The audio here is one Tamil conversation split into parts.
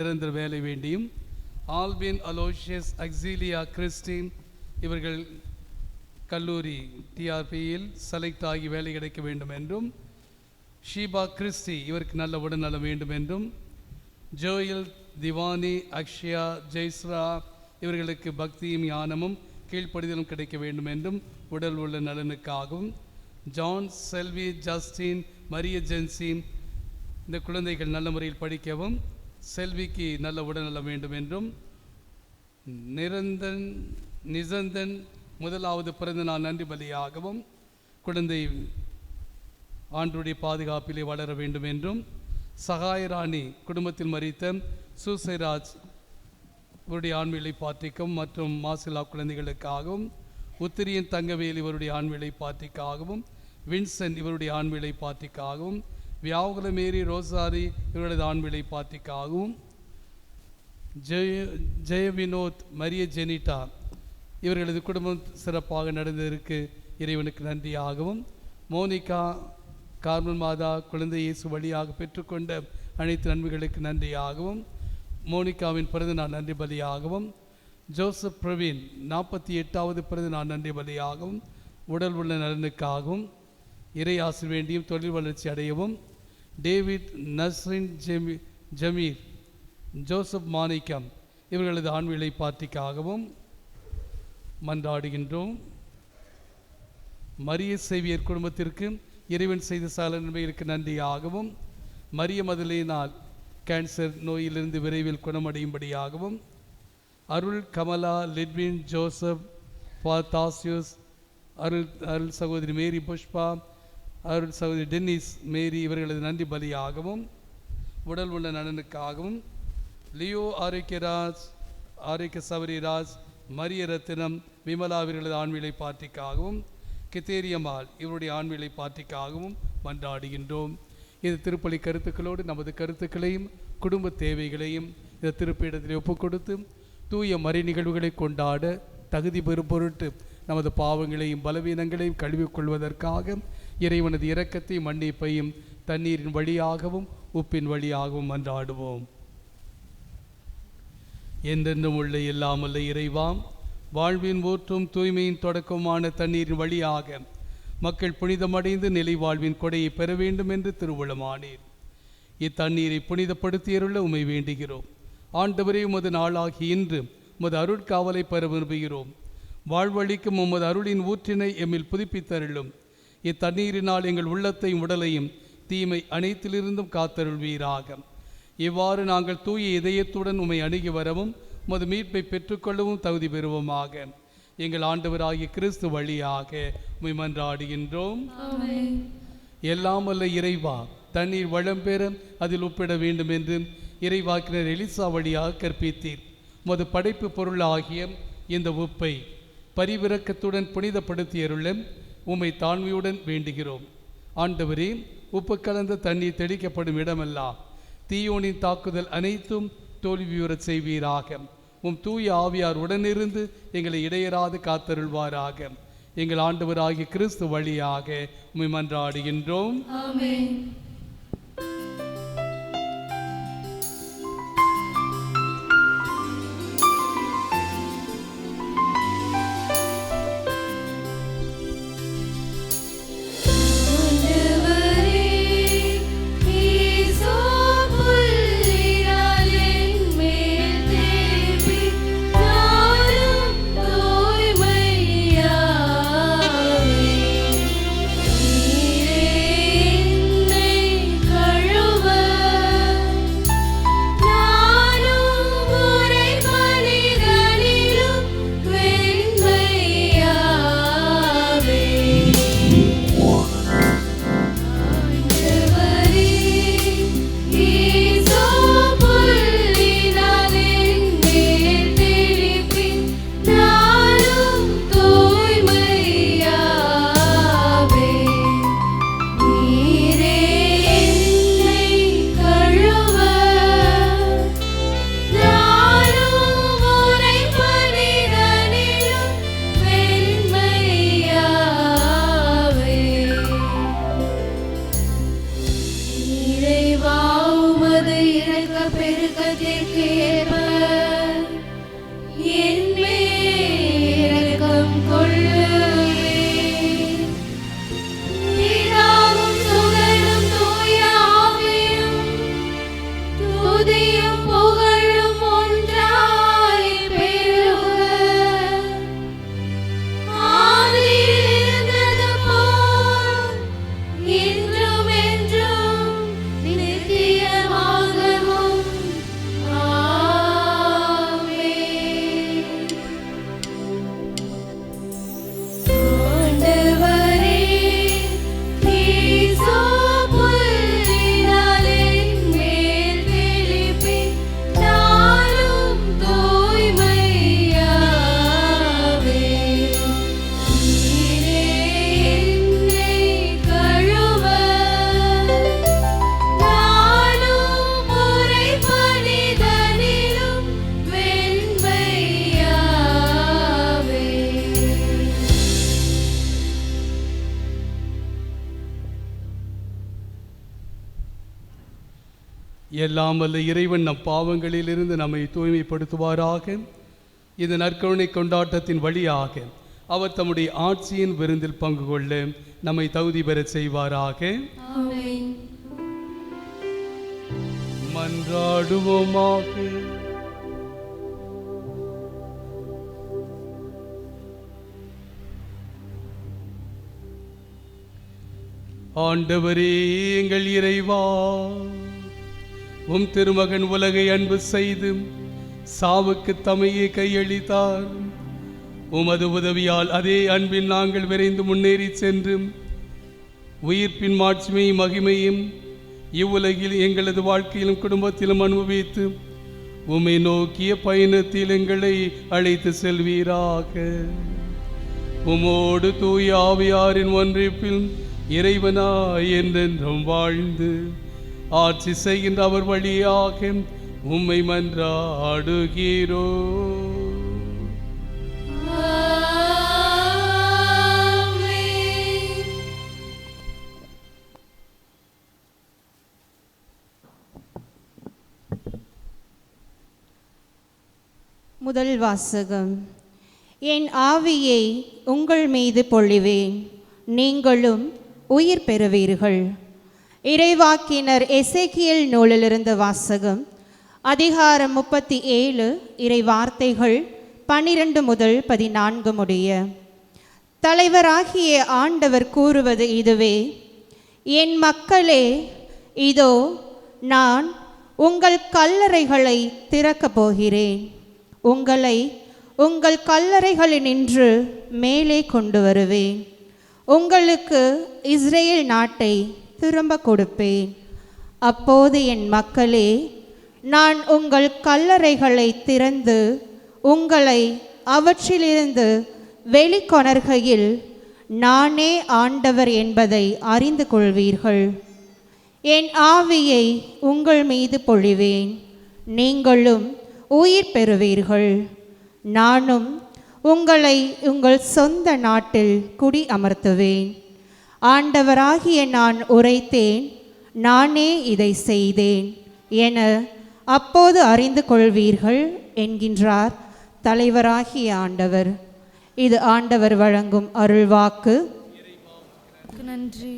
நிரந்தர வேலை வேண்டியும், ஆல்பின் அலோஷியஸ் அக்ஸீலியா கிறிஸ்டின் இவர்கள் கல்லூரி டிஆர்பியில் செலக்ட் ஆகி வேலை கிடைக்க வேண்டும் என்றும், ஷீபா கிறிஸ்டி இவருக்கு நல்ல உடல்நலம் வேண்டும் என்றும், ஜோயல் திவானி அக்ஷயா ஜெய்ஸ்ரா இவர்களுக்கு பக்தியும் ஞானமும் கீழ்ப்படிதலும் கிடைக்க வேண்டும் என்றும் உடல் உள்ள நலனுக்காகவும், ஜான் செல்வி ஜஸ்டின் மரிய ஜென்சின் இந்த குழந்தைகள் நல்ல முறையில் படிக்கவும், செல்விக்கு நல்ல உடல்நலம் வேண்டும் என்றும், நிசந்தன் முதலாவது பிறந்த நாள் நன்றி பலியாகவும் குழந்தை ஆண்டுடைய பாதுகாப்பிலே வளர வேண்டும் என்றும், சகாயராணி குடும்பத்தில் மரித்த சூசைராஜ் இவருடைய ஆண்மையை பாற்றிக்கும் மற்றும் மாசிலா குழந்தைகளுக்காகவும், உத்திரியன் தங்கவேல் இவருடைய ஆண்மையை பாற்றிக்காகவும், வின்சென்ட் இவருடைய ஆண்மையை பாற்றிக்காகவும், வியாகுலமேரி ரோசாரி இவர்களது ஆண்மையை பாற்றிக்காகவும், ஜெய வினோத் மரிய ஜெனிட்டா இவர்களது குடும்பம் சிறப்பாக நடந்ததற்கு இறைவனுக்கு நன்றியாகவும், மோனிகா கார்மல் மாதா குழந்தை இயேசு வழியாக பெற்றுக்கொண்ட அனைத்து நன்மைகளுக்கு நன்றியாகவும், மோனிகாவின் பிறந்தநாள் நன்றி பலியாகவும், ஜோசப் பிரவீன் 48வது பிறந்தநாள் நன்றி பலியாகவும் உடல் உள்ள நலனுக்காகவும் இறை ஆசி வேண்டியும் தொழில் வளர்ச்சி அடையவும், டேவிட் நஸ்ரின் ஜமீர் ஜோசப் மாணிக்கம் இவர்களது ஆண்மையை பாற்றிக்காகவும் மன்றாடுகின்றோம். மரிய சேவியர் குடும்பத்திற்கு இறைவன் செய்த சால நன்மைகளுக்கு நன்றியாகவும், மரிய மதலினால் கேன்சர் நோயிலிருந்து விரைவில் குணமடையும்படியாகவும், அருள் கமலா லிட்வின் ஜோசப் தாசியூஸ் அருள் சகோதரி மேரி புஷ்பா அருள் சகோதரி டென்னிஸ் மேரி இவர்களது நன்றி பலியாகவும் உடல் உள்ள நலனுக்காகவும், லியோ ஆரோக்கியராஜ் ஆரோக்கிய சபரிராஜ் மரிய ரத்தினம் விமலா இவர்களது ஆண்மையை பாற்றிக்காகவும், கித்தேரியம்மாள் இவருடைய ஆண்மையை பாற்றிக்காகவும் மன்றாடுகின்றோம். இது திருப்பலி கருத்துக்களோடு நமது கருத்துக்களையும் குடும்ப தேவைகளையும் இந்த திருப்பீடத்தில் ஒப்புக் கொடுத்து தூய மறை நிகழ்வுகளை கொண்டாட தகுதி பெறும் பொருட்டு நமது பாவங்களையும் பலவீனங்களையும் கழுவிக்கொள்வதற்காக இறைவனது இரக்கத்தையும் மன்னிப்பையும் தண்ணீரின் வழியாகவும் உப்பின் வழியாகவும் மன்றாடுவோம். என்றென்றும் உள்ள இல்லாமல்ல இறைவாம், வாழ்வின் ஊற்றும் தூய்மையின் தொடக்கமான தண்ணீரின் வழியாக மக்கள் புனிதமடைந்து நிலை வாழ்வின் கொடையை பெற வேண்டும் என்று திருவுளமானீர். இத்தண்ணீரை புனிதப்படுத்தியருள்ள உம்மை வேண்டுகிறோம். ஆண்டவரே, உமது நாளாகி இன்று உமது அருட்காவலை பெற விரும்புகிறோம். வாழ்வழிக்கும் உமது அருளின் ஊற்றினை எம்மில் புதுப்பித்தருளும். இத்தண்ணீரினால் எங்கள் உள்ளத்தையும் உடலையும் தீமை அனைத்திலிருந்தும் காத்தருள்வீராக. இவ்வாறு நாங்கள் தூய இதயத்துடன் உம்மை அணுகி வரவும் உமது மீட்பை பெற்றுக்கொள்ளவும் தகுதி பெறுவோமாக. எங்கள் ஆண்டவராகிய கிறிஸ்து வழியாக உம்மை மன்றாடுகின்றோம். எல்லாம் வல்ல இறைவா, தண்ணீர் வளம் பெற அதில் ஒப்பிட வேண்டும் என்று இறைவாக்கினர் எலிசா வழியாக கற்பித்தீர். உமது படைப்பு பொருளாகிய இந்த உப்பை பரிவிரக்கத்துடன் புனிதப்படுத்தியருள்ள உம்மை தாழ்மையுடன் வேண்டுகிறோம். ஆண்டவரே, உப்பு கலந்த தண்ணீர் தெளிக்கப்படும் இடமெல்லாம் தீயோனின் தாக்குதல் அனைத்தும் தோல்வியுறச் செய்வீராக. உம் தூய ஆவியார் உடனிருந்து எங்களை இடையராது காத்தருள்வாராக. எங்கள் ஆண்டவராகிய கிறிஸ்து வழியாக உம்மை மன்றாடுகின்றோம். ஆமென். நீரே என்னை எல்லாம் வல்ல இறைவன் நம் பாவங்களிலிருந்து நம்மை தூய்மைப்படுத்துவாராக. இந்த நற்கருணை கொண்டாட்டத்தின் வழியாக அவர் தம்முடைய ஆட்சியின் விருந்தில் பங்கு கொள்ள நம்மை தகுதி பெறச் செய்வாராக. ஆமென். மன்றாடுவோமாக. ஆண்டவரே எங்கள் இறைவா, உம் திருமகன் உலகை அன்பு செய்து சாவுக்கு தம்மையே கையளித்தார். உமது உதவியால் அதே அன்பில் நாங்கள் விரைந்து முன்னேறி சென்று உயிர்ப்பின் மாட்சிமையும் மகிமையும் இவ்வுலகில் எங்களது வாழ்க்கையிலும் குடும்பத்திலும் அனுபவித்து உம்மை நோக்கிய பயணத்தில் எங்களை அழைத்து செல்வீராக. உமோடு தூய ஆவியாரின் ஒன்றிப்பில் இறைவனாய் என்றென்றும் வாழ்ந்து ஆட்சி செய்கின்ற அவர் வழியாக உம்மை மன்றாடுகிறோ. முதல் வாசகம். என் ஆவியை உங்கள் மீது பொழிவேன், நீங்களும் உயிர் பெறுவீர்கள். இறைவாக்கினர் எசேக்கியேல் நூலிலிருந்து வாசகம். அதிகாரம் 37, இறை வார்த்தைகள் 12 முதல் 14 முடிய. தலைவராகிய ஆண்டவர் கூறுவது இதுவே: என் மக்களே, இதோ நான் உங்கள் கல்லறைகளை திறக்கப் போகிறேன். உங்களை உங்கள் கல்லறைகளினின்று மேலே கொண்டு வருவேன். உங்களுக்கு இஸ்ரேல் நாட்டை திரும்ப கொடுப்பேன். அப்போது என் மக்களே, நான் உங்கள் கல்லறைகளை திறந்து உங்களை அவற்றிலிருந்து வெளிக்கொணர்கையில் நானே ஆண்டவர் என்பதை அறிந்து கொள்வீர்கள். என் ஆவியை உங்கள் மீது பொழிவேன், நீங்களும் உயிர் பெறுவீர்கள். நானும் உங்களை உங்கள் சொந்த நாட்டில் குடி அமர்த்துவேன். ஆண்டவராகிய நான் உரைத்தேன், நானே இதை செய்தேன் என அப்போது அறிந்து கொள்வீர்கள் என்கின்றார் தலைவராகிய ஆண்டவர். இது ஆண்டவர் வழங்கும் அருள்வாக்கு. நன்றி.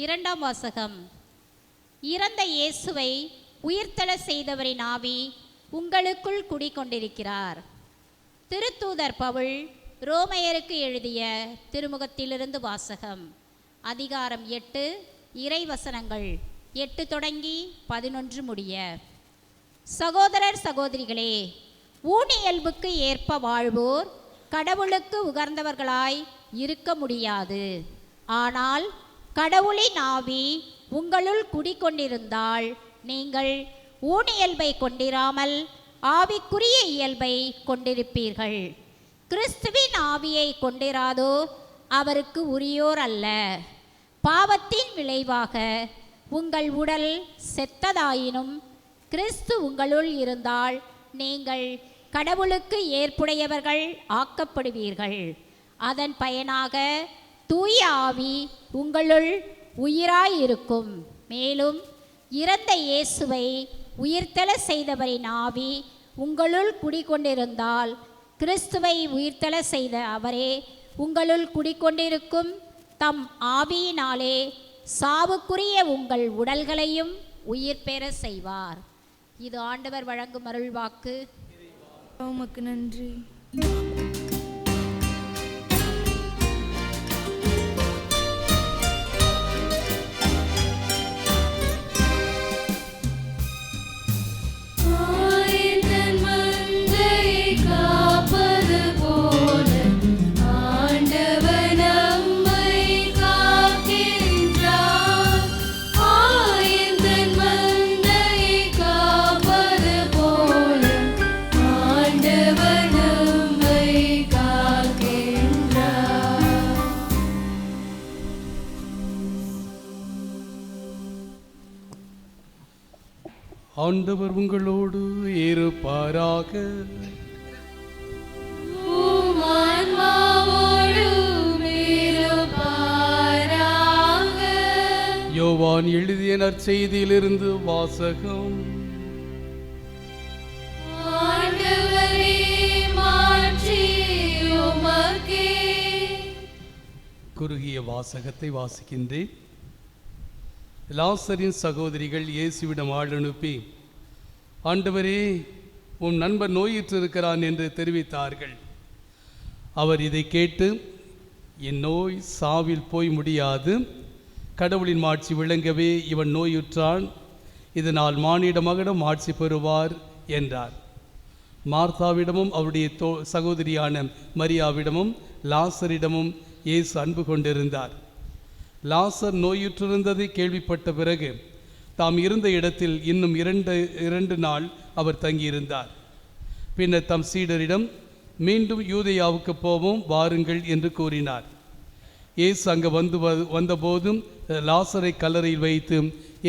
இரண்டாம் வாசகம். இறந்த இயேசுவை உயிர்த்தெழ செய்தவரின் ஆவி உங்களுக்குள் குடிக்கொண்டிருக்கிறார். திருத்தூதர் பவுல் ரோமையருக்கு எழுதிய திருமுகத்திலிருந்து வாசகம். அதிகாரம் 8, இறைவசனங்கள் 8 தொடங்கி 11 முடிய. சகோதரர் சகோதரிகளே, ஊனியல்புக்கு ஏற்ப வாழ்வோர் கடவுளுக்கு உகர்ந்தவர்களாய் இருக்க முடியாது. ஆனால் கடவுளின் ஆவி உங்களுள் குடிக்கொண்டிருந்தால் நீங்கள் ஊனியல்பை கொண்டிராமல் ஆவிக்குரிய இயல்பை கொண்டிருப்பீர்கள். கிறிஸ்துவின் ஆவியை கொண்டிராதோ அவருக்கு உரியோர் அல்ல. பாவத்தின் விளைவாக உங்கள் உடல் செத்ததாயினும் கிறிஸ்து உங்களுள் இருந்தால் நீங்கள் கடவுளுக்கு ஏற்புடையவர்கள் ஆக்கப்படுவீர்கள். அதன் பயனாக தூய ஆவி உங்களுள் உயிராயிருக்கும். மேலும் இறந்த இயேசுவை உயிர்த்தெழ செய்தவரின் ஆவி உங்களுள் குடிக்கொண்டிருந்தால் கிறிஸ்துவை உயிர்த்தெழ செய்த அவரே உங்களுள் குடிக்கொண்டிருக்கும் தம் ஆவியினாலே சாவுக்குரிய உங்கள் உடல்களையும் உயிர் பெற செய்வார். இது ஆண்டவர் வழங்கும் அருள்வாக்கு. உமக்கு நன்றி. ஆண்டவர் உங்களோடு இருப்பாராக. யோவான் எழுதிய நற்செய்தியிலிருந்து வாசகம். குறுகிய வாசகத்தை வாசிக்கின்றேன். லாசரின் சகோதரிகள் இயேசுவிடம் ஆள் அனுப்பி, ஆண்டவரே, உன் நண்பர் நோயுற்றிருக்கிறான் என்று தெரிவித்தார்கள். அவர் இதை கேட்டு, என் நோய் சாவில் போய் முடியாது, கடவுளின் மாட்சி விளங்கவே இவன் நோயுற்றான், இதனால் மானிட மகனும் ஆட்சி பெறுவார் என்றார். மார்த்தாவிடமும் அவருடைய சகோதரியான மரியாவிடமும் லாசரிடமும் இயேசு அன்பு கொண்டிருந்தார். லாசர் நோயுற்றிருந்ததை கேள்விப்பட்ட பிறகு தாம் இருந்த இடத்தில் இன்னும் இரண்டு நாள் அவர் தங்கியிருந்தார். பின்னர் தம் சீடரிடம், மீண்டும் யூதேயாவுக்கு போவோம் வாருங்கள் என்று கூறினார். இயேசு அங்கு வந்தபோதும் லாசரை கல்லறையில் வைத்து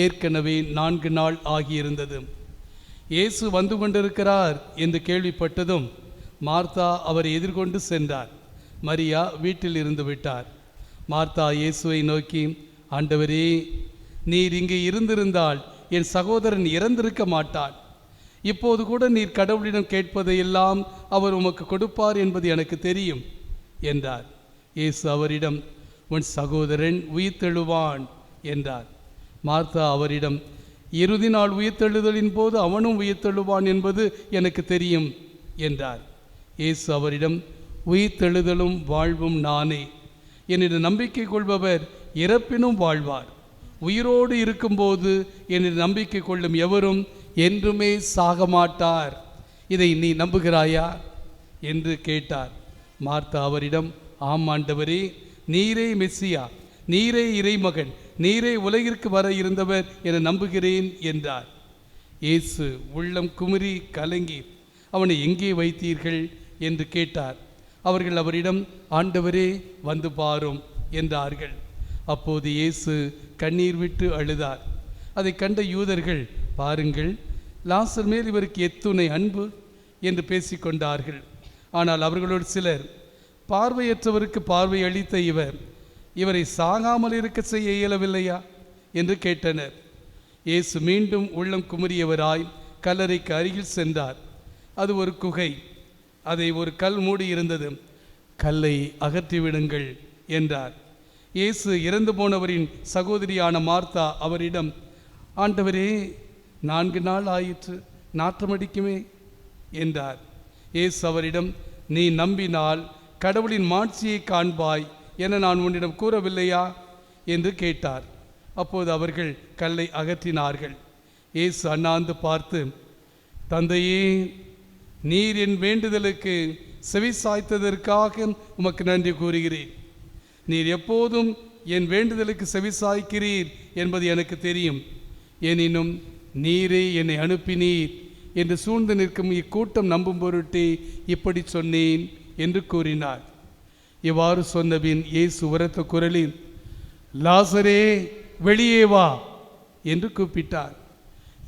ஏற்கனவே 4 நாள் ஆகியிருந்தது. இயேசு வந்து கொண்டிருக்கிறார் என்று கேள்விப்பட்டதும் மார்த்தா அவரை எதிர்கொண்டு சென்றார். மரியா வீட்டில் இருந்து விட்டார். மார்த்தா இயேசுவை நோக்கி, ஆண்டவரே, நீர் இங்கே இருந்திருந்தால் என் சகோதரன் இறந்திருக்க மாட்டான். இப்போது கூட நீர் கடவுளிடம் கேட்பதையெல்லாம் அவர் உமக்கு கொடுப்பார் என்பது எனக்கு தெரியும் என்றார். இயேசு அவரிடம், உன் சகோதரன் உயிர்த்தெழுவான் என்றார். மார்த்தா அவரிடம், இறுதி நாள் உயிர்த்தெழுதலின் போது அவனும் உயிர்த்தெழுவான் என்பது எனக்கு தெரியும் என்றார். இயேசு அவரிடம், உயிர்த்தெழுதலும் வாழ்வும் நானே. என்னிடம் நம்பிக்கை கொள்பவர் இறப்பினும் வாழ்வார். உயிரோடு இருக்கும்போது என்னிடம் நம்பிக்கை கொள்ளும் எவரும் என்றுமே சாக மாட்டார். இதை நீ நம்புகிறாயா என்று கேட்டார். மார்த்தா அவரிடம், ஆம் ஆண்டவரே, நீரே மெஸ்ஸியா, நீரே இறைமகன், நீரே உலகிற்கு வர இருந்தவர் என நம்புகிறேன் என்றார். இயேசு உள்ளம் குமுறி கலங்கி, அவனை எங்கே வைத்தீர்கள் என்று கேட்டார். அவர்கள் அவரிடம், ஆண்டவரே, வந்து பாரும் என்றார்கள். அப்போது இயேசு கண்ணீர் விட்டு அழுதார். அதை கண்ட யூதர்கள், பாருங்கள், லாசர் மேல் இவருக்கு எத்துணை அன்பு என்று பேசிக்கொண்டார்கள். ஆனால் அவர்களோடு சிலர், பார்வையற்றவருக்கு பார்வை அளித்த இவரை சாகாமல் இருக்க செய்ய இயலவில்லையா என்று கேட்டனர். இயேசு மீண்டும் உள்ளம் குமுறியவராய் கல்லறைக்கு அருகில் சென்றார். அது ஒரு குகை. அதை ஒரு கல் மூடி இருந்தது. கல்லை அகற்றிவிடுங்கள் என்றார். இயேசு இறந்து போனவரின் சகோதரியான மார்த்தா அவரிடம், ஆண்டவரே, 4 நாள் ஆயிற்று, நாற்றமடிக்குமே என்றார். இயேசு அவரிடம், நீ நம்பினால் கடவுளின் மாட்சியை காண்பாய் என நான் உன்னிடம் கூறவில்லையா என்று கேட்டார். அப்போது அவர்கள் கல்லை அகற்றினார்கள். இயேசு அண்ணாந்து பார்த்து, தந்தையே, நீர் என் வேண்டுதலுக்கு செவி சாய்த்ததற்காக உமக்கு நன்றி கூறுகிறேன். நீர் எப்போதும் என் வேண்டுதலுக்கு செவி சாய்க்கிறீர் என்பது எனக்கு தெரியும். எனினும் நீரே என்னை அனுப்பினீர் என்று சூழ்ந்து நிற்கும் இக்கூட்டம் நம்பும் பொருட்டே இப்படி சொன்னேன் என்று கூறினார். இவ்வாறு சொன்னபின் இயேசு உரத்த குரலில், லாசரே, வெளியே வா என்று கூப்பிட்டார்.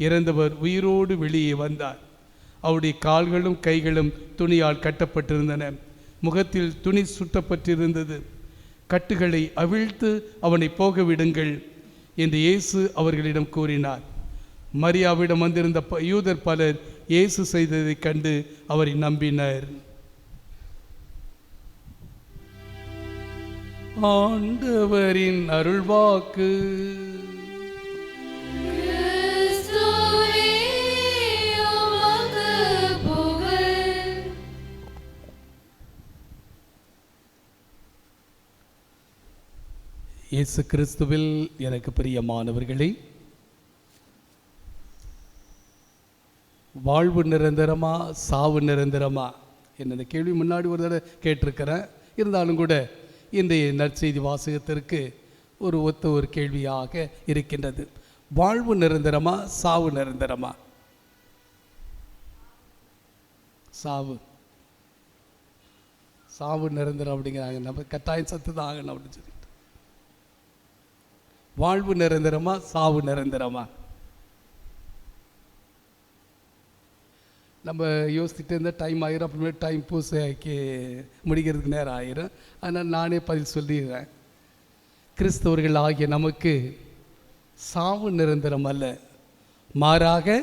இறந்தவர் உயிரோடு வெளியே வந்தார். அவருடைய கால்களும் கைகளும் துணியால் கட்டப்பட்டிருந்தன. முகத்தில் துணி சுட்டப்பட்டிருந்தது. கட்டுகளை அவிழ்த்து அவனை போக விடுங்கள் என்று இயேசு அவர்களிடம் கூறினார். மரியாவிடம் வந்திருந்த யூதர் பலர் இயேசு செய்ததைக் கண்டு அவரை நம்பினர். ஆண்டவரின் அருள்வாக்கு. இயேசு கிறிஸ்துவில் எனக்கு பிரியமானவர்களே, வாழ்வு நிரந்தரமா, சாவு நிரந்தரமா என்ன கேள்வி முன்னாடி ஒரு தடவை கேட்டிருக்கிறேன். இருந்தாலும் கூட இன்றைய நற்செய்தி வாசகத்திற்கு ஒத்த ஒரு கேள்வியாக இருக்கின்றது. வாழ்வு நிரந்தரமா, சாவு நிரந்தரமா? சாவு நிரந்தரம் அப்படிங்கிறாங்க. நம்ம கட்டாயம் சத்து தான் ஆகணும் அப்படின்னு சொல்லிட்டு. வாழ்வு நிரந்தரமா, சாவு நிரந்தரமா? நம்ம யோசிச்சுட்டு இருந்தால் டைம் ஆயிரும். அப்புறமே டைம் பூசைக்கு முடிக்கிறதுக்கு நேரம் ஆயிரும். அதனால் நானே பதில் சொல்லிடுறேன். கிறிஸ்தவர்கள் ஆகிய நமக்கு சாவு நிரந்தரம் அல்ல, மாறாக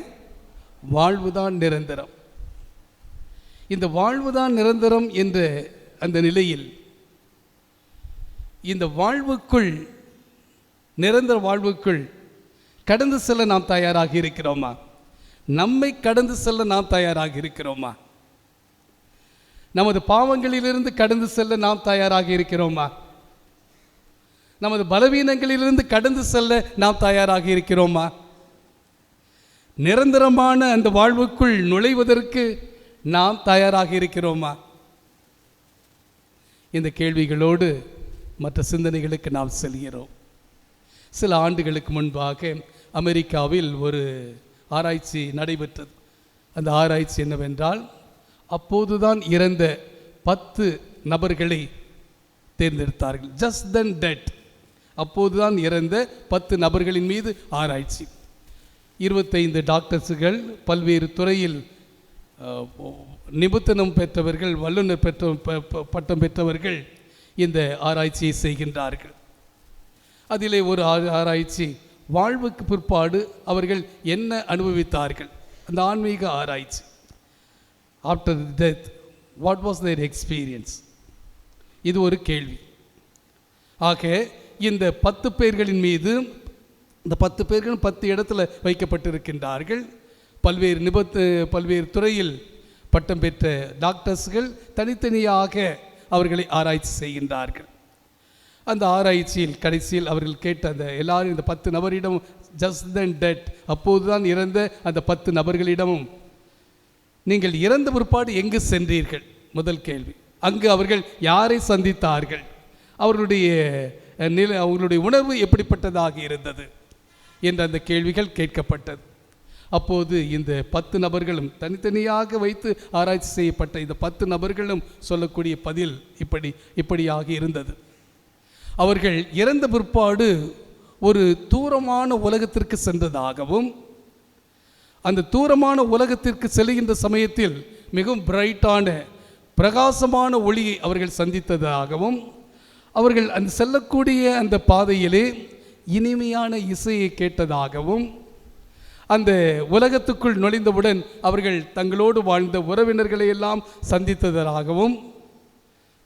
வாழ்வுதான் நிரந்தரம். இந்த வாழ்வுதான் நிரந்தரம் என்ற அந்த நிலையில் இந்த வாழ்வுக்குள், நிரந்தர வாழ்வுக்குள் கடந்து செல்ல நாம் தயாராக இருக்கிறோமா? நம்மை கடந்து செல்ல நாம் தயாராக இருக்கிறோமா? நமது பாவங்களிலிருந்து கடந்து செல்ல நாம் தயாராக இருக்கிறோமா? நமது பலவீனங்களிலிருந்து கடந்து செல்ல நாம் தயாராக இருக்கிறோமா? நிரந்தரமான அந்த வாழ்வுக்குள் நுழைவதற்கு நாம் தயாராக இருக்கிறோமா? இந்த கேள்விகளோடு மற்ற சிந்தனைகளுக்கு நாம் செல்கிறோம். சில ஆண்டுகளுக்கு முன்பாக அமெரிக்காவில் ஒரு ஆராய்ச்சி நடைபெற்றது. அந்த ஆராய்ச்சி என்னவென்றால், அப்போதுதான் இறந்த 10 நபர்களை தேர்ந்தெடுத்தார்கள். ஜஸ்ட் தென் டெட். அப்போதுதான் இறந்த 10 நபர்களின் மீது ஆராய்ச்சி. 25 டாக்டர்ஸுகள், பல்வேறு துறையில் நிபுணத்துவம் பெற்றவர்கள், வல்லுநர் பட்டம் பெற்றவர்கள் இந்த ஆராய்ச்சியை செய்கின்றார்கள். அதிலே ஒரு ஆராய்ச்சி, வாழ்வுக்கு பிற்பாடு அவர்கள் என்ன அனுபவித்தார்கள், அந்த ஆன்மீக ஆராய்ச்சி. After death what was their experience? இது ஒரு கேள்வி. ஆக இந்த 10 பேர்களின் மீது, இந்த 10 பேர்கள் 10 இடத்துல வைக்கப்பட்டிருக்கின்றார்கள். பல்வேறு துறையில் பட்டம் பெற்ற டாக்டர்ஸ்கள் தனித்தனியாக அவர்களை ஆராய்ச்சி செய்கின்றார்கள். அந்த ஆராய்ச்சியில் கடைசியில் அவர்கள் கேட்ட அந்த எல்லாரும், இந்த 10 நபரிடம் ஜஸ்ட் தென் டெட், அப்போதுதான் இறந்த அந்த 10 நபர்களிடமும், நீங்கள் இறந்த பிற்பாடு எங்கு சென்றீர்கள்? முதல் கேள்வி. அங்கு அவர்கள் யாரை சந்தித்தார்கள்? அவர்களுடைய உணர்வு எப்படிப்பட்டதாக இருந்தது என்ற அந்த கேள்விகள் கேட்கப்பட்டது. அப்போது இந்த 10 நபர்களும் தனித்தனியாக வைத்து ஆராய்ச்சி செய்யப்பட்ட இந்த 10 நபர்களும் சொல்லக்கூடிய பதில் இப்படியாக இருந்தது. அவர்கள் இறந்த பிற்பாடு ஒரு தூரமான உலகத்திற்கு சென்றதாகவும், அந்த தூரமான உலகத்திற்கு செல்கின்ற சமயத்தில் மிகவும் பிரைட்டான, பிரகாசமான ஒளியை அவர்கள் சந்தித்ததாகவும், அவர்கள் அந்த செல்லக்கூடிய அந்த பாதையிலே இனிமையான இசையை கேட்டதாகவும், அந்த உலகத்துக்குள் நுழைந்தவுடன் அவர்கள் தங்களோடு வாழ்ந்த உறவினர்களை எல்லாம் சந்தித்ததாகவும்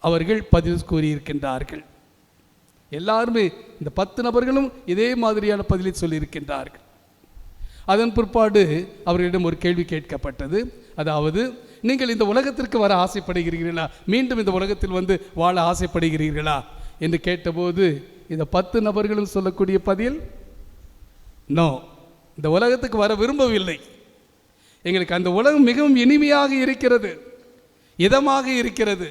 அவர்கள் பதில் கூறியிருக்கின்றார்கள். எல்லாருமே இந்த 10 நபர்களும் இதே மாதிரியான பதிலை சொல்லியிருக்கின்றார்கள். அதன் பிற்பாடு அவர்களிடம் ஒரு கேள்வி கேட்கப்பட்டது. அதாவது, நீங்கள் இந்த உலகத்திற்கு வர ஆசைப்படுகிறீர்களா, மீண்டும் இந்த உலகத்தில் வந்து வாழ ஆசைப்படுகிறீர்களா என்று கேட்டபோது இந்த 10 நபர்களும் சொல்லக்கூடிய பதில், நோ, இந்த உலகத்துக்கு வர விரும்பவில்லை. எங்களுக்கு அந்த உலகம் மிகவும் இனிமையாக இருக்கிறது, இதமாக இருக்கிறது,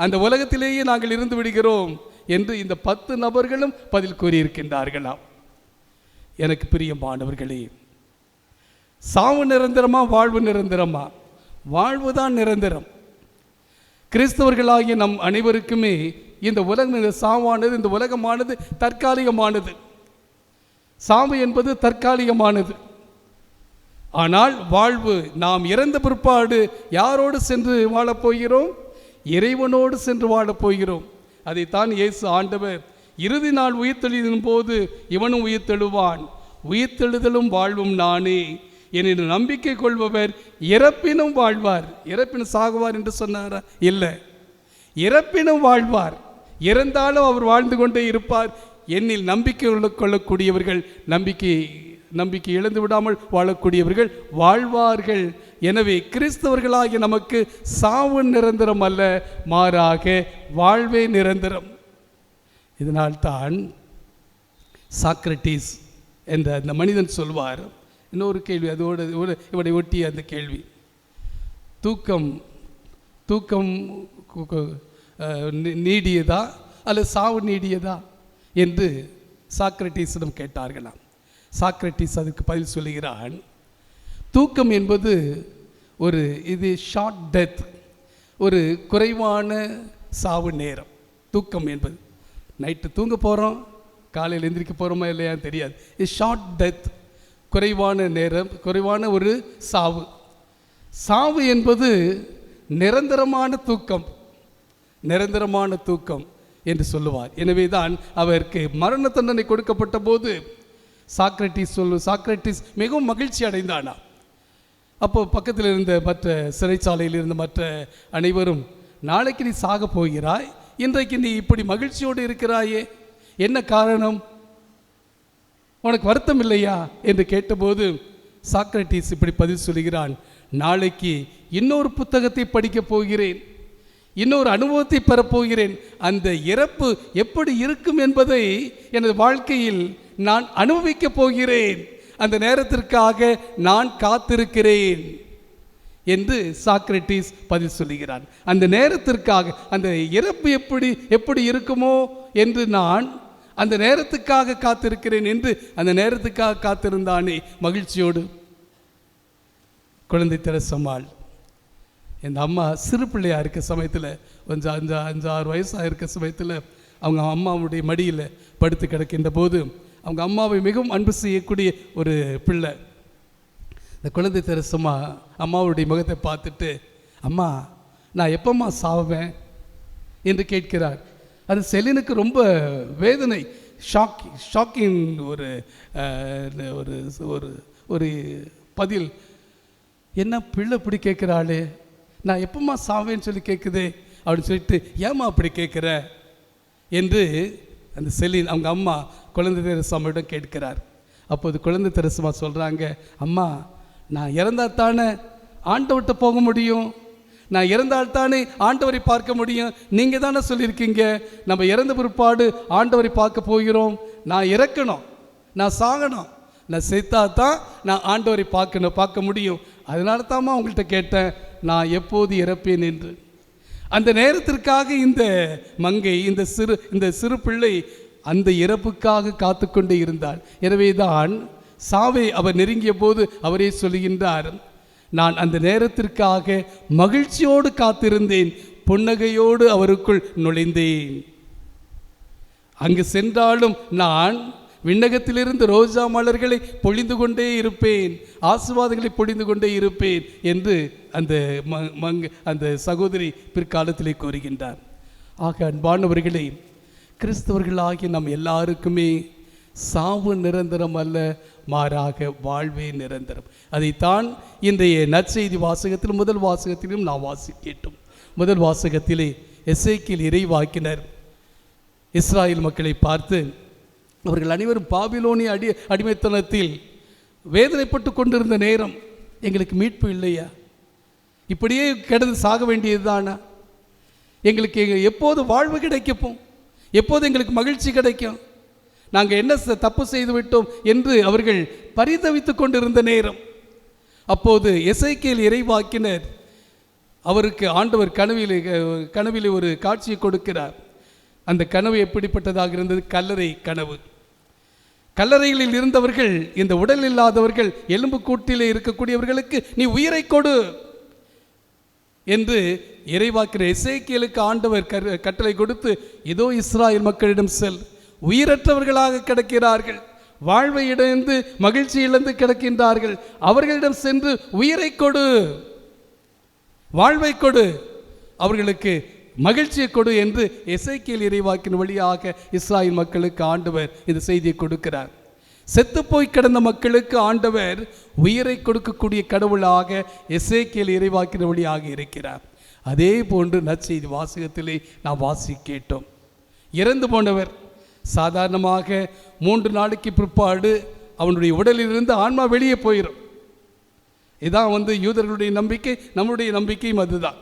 அந்த உலகத்திலேயே நாங்கள் இருந்து விடுகிறோம் என்று இந்த 10 நபர்களும் பதில் கூறியிருக்கின்றார்களாம். எனக்கு பிரியமானவர்களே, சாவு நிரந்தரமா, வாழ்வு நிரந்தரமா? வாழ்வு தான் நிரந்தரம். கிறிஸ்தவர்களாகிய நம் அனைவருக்குமே இந்த உலகம், இந்த சாவானது, இந்த உலகமானது தற்காலிகமானது. சாவு என்பது தற்காலிகமானது. ஆனால் வாழ்வு, நாம் இறந்த பிற்பாடு யாரோடு சென்று வாழப்போகிறோம்? இறைவனோடு சென்று வாழப்போகிறோம். அதைத்தான் இயேசு ஆண்டவர் இறுதி நாள் உயிர்த்தெழுதின் போது இவனும் உயிர்த்தெழுவான், உயிர்த்தெழுதலும் வாழ்வும் நானே, என நம்பிக்கை கொள்பவர் இறப்பினும் வாழ்வார். இறப்பினும் சாகுவார் என்று சொன்னாரா? இல்லை, இறப்பினும் வாழ்வார். இறந்தாலும் அவர் வாழ்ந்து கொண்டே இருப்பார். என்னில் நம்பிக்கை கொள்ளக்கூடியவர்கள், நம்பிக்கை இழந்து விடாமல் வாழக்கூடியவர்கள் வாழ்வார்கள். எனவே கிறிஸ்தவர்களாகிய நமக்கு சாவு நிரந்தரம் அல்ல, மாறாக வாழ்வே நிரந்தரம். இதனால்தான் சாக்ரட்டிஸ் என்ற அந்த மனிதன் சொல்வார், இன்னொரு கேள்வி அதோடு இவனை ஒட்டிய அந்த கேள்வி, தூக்கம் நீடியதா அல்லது சாவு நீடியதா என்று சாக்ரட்டிஸிடம் கேட்டார்களாம். சாக்ரட்டிஸ் அதுக்கு பதில் சொல்லுகிறான், தூக்கம் என்பது இது ஷார்ட் டெத், ஒரு குறைவான சாவு நேரம். தூக்கம் என்பது நைட்டு தூங்க போகிறோம், காலையில் எந்திரிக்க போகிறோமா இல்லையான்னு தெரியாது. இது ஷார்ட் டெத், குறைவான நேரம், குறைவான ஒரு சாவு. சாவு என்பது நிரந்தரமான தூக்கம், நிரந்தரமான தூக்கம் என்று சொல்லுவார். எனவே தான் அவருக்கு மரண தண்டனை கொடுக்கப்பட்ட போது சாக்ரட்டிஸ் மிகவும் மகிழ்ச்சி அடைந்தானா. அப்போ பக்கத்தில் இருந்த மற்ற சிறைச்சாலையில் இருந்த மற்ற அனைவரும், நாளைக்கு நீ சாக போகிறாய், இன்றைக்கு நீ இப்படி மகிழ்ச்சியோடு இருக்கிறாயே, என்ன காரணம்? உனக்கு வருத்தம் இல்லையா என்று கேட்டபோது சாக்ரட்டிஸ் இப்படி பதில் சொல்கிறான், நாளைக்கு இன்னொரு புத்தகத்தை படிக்கப் போகிறேன், இன்னொரு அனுபவத்தை பெறப்போகிறேன். அந்த இறப்பு எப்படி இருக்கும் என்பதை எனது வாழ்க்கையில் நான் அனுபவிக்கப் போகிறேன். அந்த நேரத்திற்காக நான் காத்திருக்கிறேன் என்று சாக்ரட்டிஸ் பதில் சொல்லுகிறான். அந்த நேரத்திற்காக, அந்த இறப்பு எப்படி இருக்குமோ என்று நான் அந்த நேரத்துக்காக காத்திருக்கிறேன் என்று அந்த நேரத்துக்காக காத்திருந்தானே மகிழ்ச்சியோடு. குழந்தை தெரசம்மாள், என் அம்மா சிறு பிள்ளையாக இருக்க சமயத்தில், கொஞ்சம் 5-6 வயசாக இருக்க சமயத்தில் அவங்க அம்மாவுடைய மடியில் படுத்து கிடக்கின்ற போது அவங்க அம்மாவை மிகவும் அன்பு செய்யக்கூடிய ஒரு பிள்ளை. இந்த குழந்தை தெரசம்மா அம்மாவுடைய முகத்தை பார்த்துட்டு, அம்மா நான் எப்பம்மா சாவேன் என்று கேட்கிறார். அது செலினுக்கு ரொம்ப வேதனை, ஷாக்கிங் ஒரு பதில். என்ன பிள்ளை இப்படி கேட்குறாளே, நான் எப்பம்மா சாவேன்னு சொல்லி கேட்குதே அப்படின்னு சொல்லிட்டு, ஏம்மா அப்படி கேட்குற என்று அந்த செலின் அவங்க அம்மா குழந்தை தெரசாமியிடம் கேட்கிறார். அப்போது குழந்தை தெரசம்மா சொல்கிறாங்க, அம்மா நான் இறந்தால் தானே ஆண்டவர்கிட்ட போக முடியும், நான் இறந்தால் தானே ஆண்டவரை பார்க்க முடியும். நீங்கள் தானே சொல்லியிருக்கீங்க நம்ம இறந்த பிற்பாடு ஆண்டவரை பார்க்க போகிறோம். நான் இறக்கணும், நான் சாகணும், நான் செத்தா தான் நான் ஆண்டவரை பார்க்க முடியும். அதனால தாம்மா உங்கள்கிட்ட கேட்டேன், நான் எப்போது இறப்பேன் என்று. அந்த நேரத்திற்காக இந்த மங்கை, இந்த சிறு பிள்ளை அந்த இறப்புக்காக காத்து கொண்டே இருந்தாள். எனவே தான் சாவை அவர் நெருங்கிய போது அவரே சொல்லுகின்றார், நான் அந்த நேரத்திற்காக மகிழ்ச்சியோடு காத்திருந்தேன், புன்னகையோடு அவருக்குள் நுழைந்தேன். அங்கு சென்றாலும் நான் விண்ணகத்திலிருந்து ரோஜா மலர்களை பொழிந்து கொண்டே இருப்பேன், ஆசீர்வாதங்களை பொழிந்து கொண்டே இருப்பேன் என்று அந்த சகோதரி பிற்காலத்திலே கூறுகின்றார். ஆக அன்பானவர்களே, கிறிஸ்தவர்களாகி நம் எல்லாருக்குமே சாவு நிரந்தரம் அல்ல, மாறாக வாழ்வே நிரந்தரம். அதைத்தான் இன்றைய நற்செய்தி வாசகத்திலும் முதல் வாசகத்திலும் நாம் கேட்டோம். முதல் வாசகத்திலே எசேக்கியேல் இறைவாக்கினர் இஸ்ராயேல் மக்களை பார்த்து, அவர்கள் அனைவரும் பாபிலோனிய அடிமைத்தனத்தில் வேதனைப்பட்டு கொண்டிருந்த நேரம், எங்களுக்கு மீட்பு இல்லையா? இப்படியே கிடந்து சாக வேண்டியது தானா? எங்களுக்கு எப்போது வாழ்வு கிடைக்கும்? எப்போது எங்களுக்கு மகிழ்ச்சி கிடைக்கும்? நாங்கள் என்ன தப்பு செய்து விட்டோம் என்று அவர்கள் பரிதவித்து கொண்டிருந்த நேரம், அப்போது எசேக்கியேல் இறைவாக்கினர் அவருக்கு ஆண்டவர் கனவிலே ஒரு காட்சியை கொடுக்கிறார். அந்த கனவு எப்படிப்பட்டதாக இருந்தது? கல்லறை கனவு. கல்லறைகளில் இருந்தவர்கள், இந்த உடல் இல்லாதவர்கள், எலும்பு கூட்டிலே இருக்கக்கூடியவர்களுக்கு நீ உயிரை கொடு என்று இறைவாக்கினர் எசேக்கியேலுக்கு ஆண்டவர் கட்டளை கொடுத்து, இதோ இஸ்ராயேல் மக்களிடம் செல், உயிரற்றவர்களாக கிடக்கிறார்கள், வாழ்வை இழந்து மகிழ்ச்சி இழந்து கிடக்கின்றார்கள், அவர்களிடம் சென்று உயிரை கொடு, வாழ்வை கொடு, அவர்களுக்கு மகிழ்ச்சியை கொடு என்று எசேக்கியேல் இறைவாக்கின் வழியாக இஸ்ராயேல் மக்களுக்கு ஆண்டவர் இந்த செய்தியை கொடுக்கிறார். செத்துப்போய் கிடந்த மக்களுக்கு ஆண்டவர் உயிரை கொடுக்கக்கூடிய கடவுளாக எசேக்கியேல் இறைவாக்கின் வழியாக இருக்கிறார். அதே போன்று நற்செய்தி வாசகத்திலே நாம் வாசி கேட்டோம். இறந்து போனவர் சாதாரணமாக 3 நாளைக்கு பிற்பாடு அவனுடைய உடலிலிருந்து ஆன்மா வெளியே போயிடும். இதான் யூதர்களுடைய நம்பிக்கை, நம்முடைய நம்பிக்கையும் அதுதான்.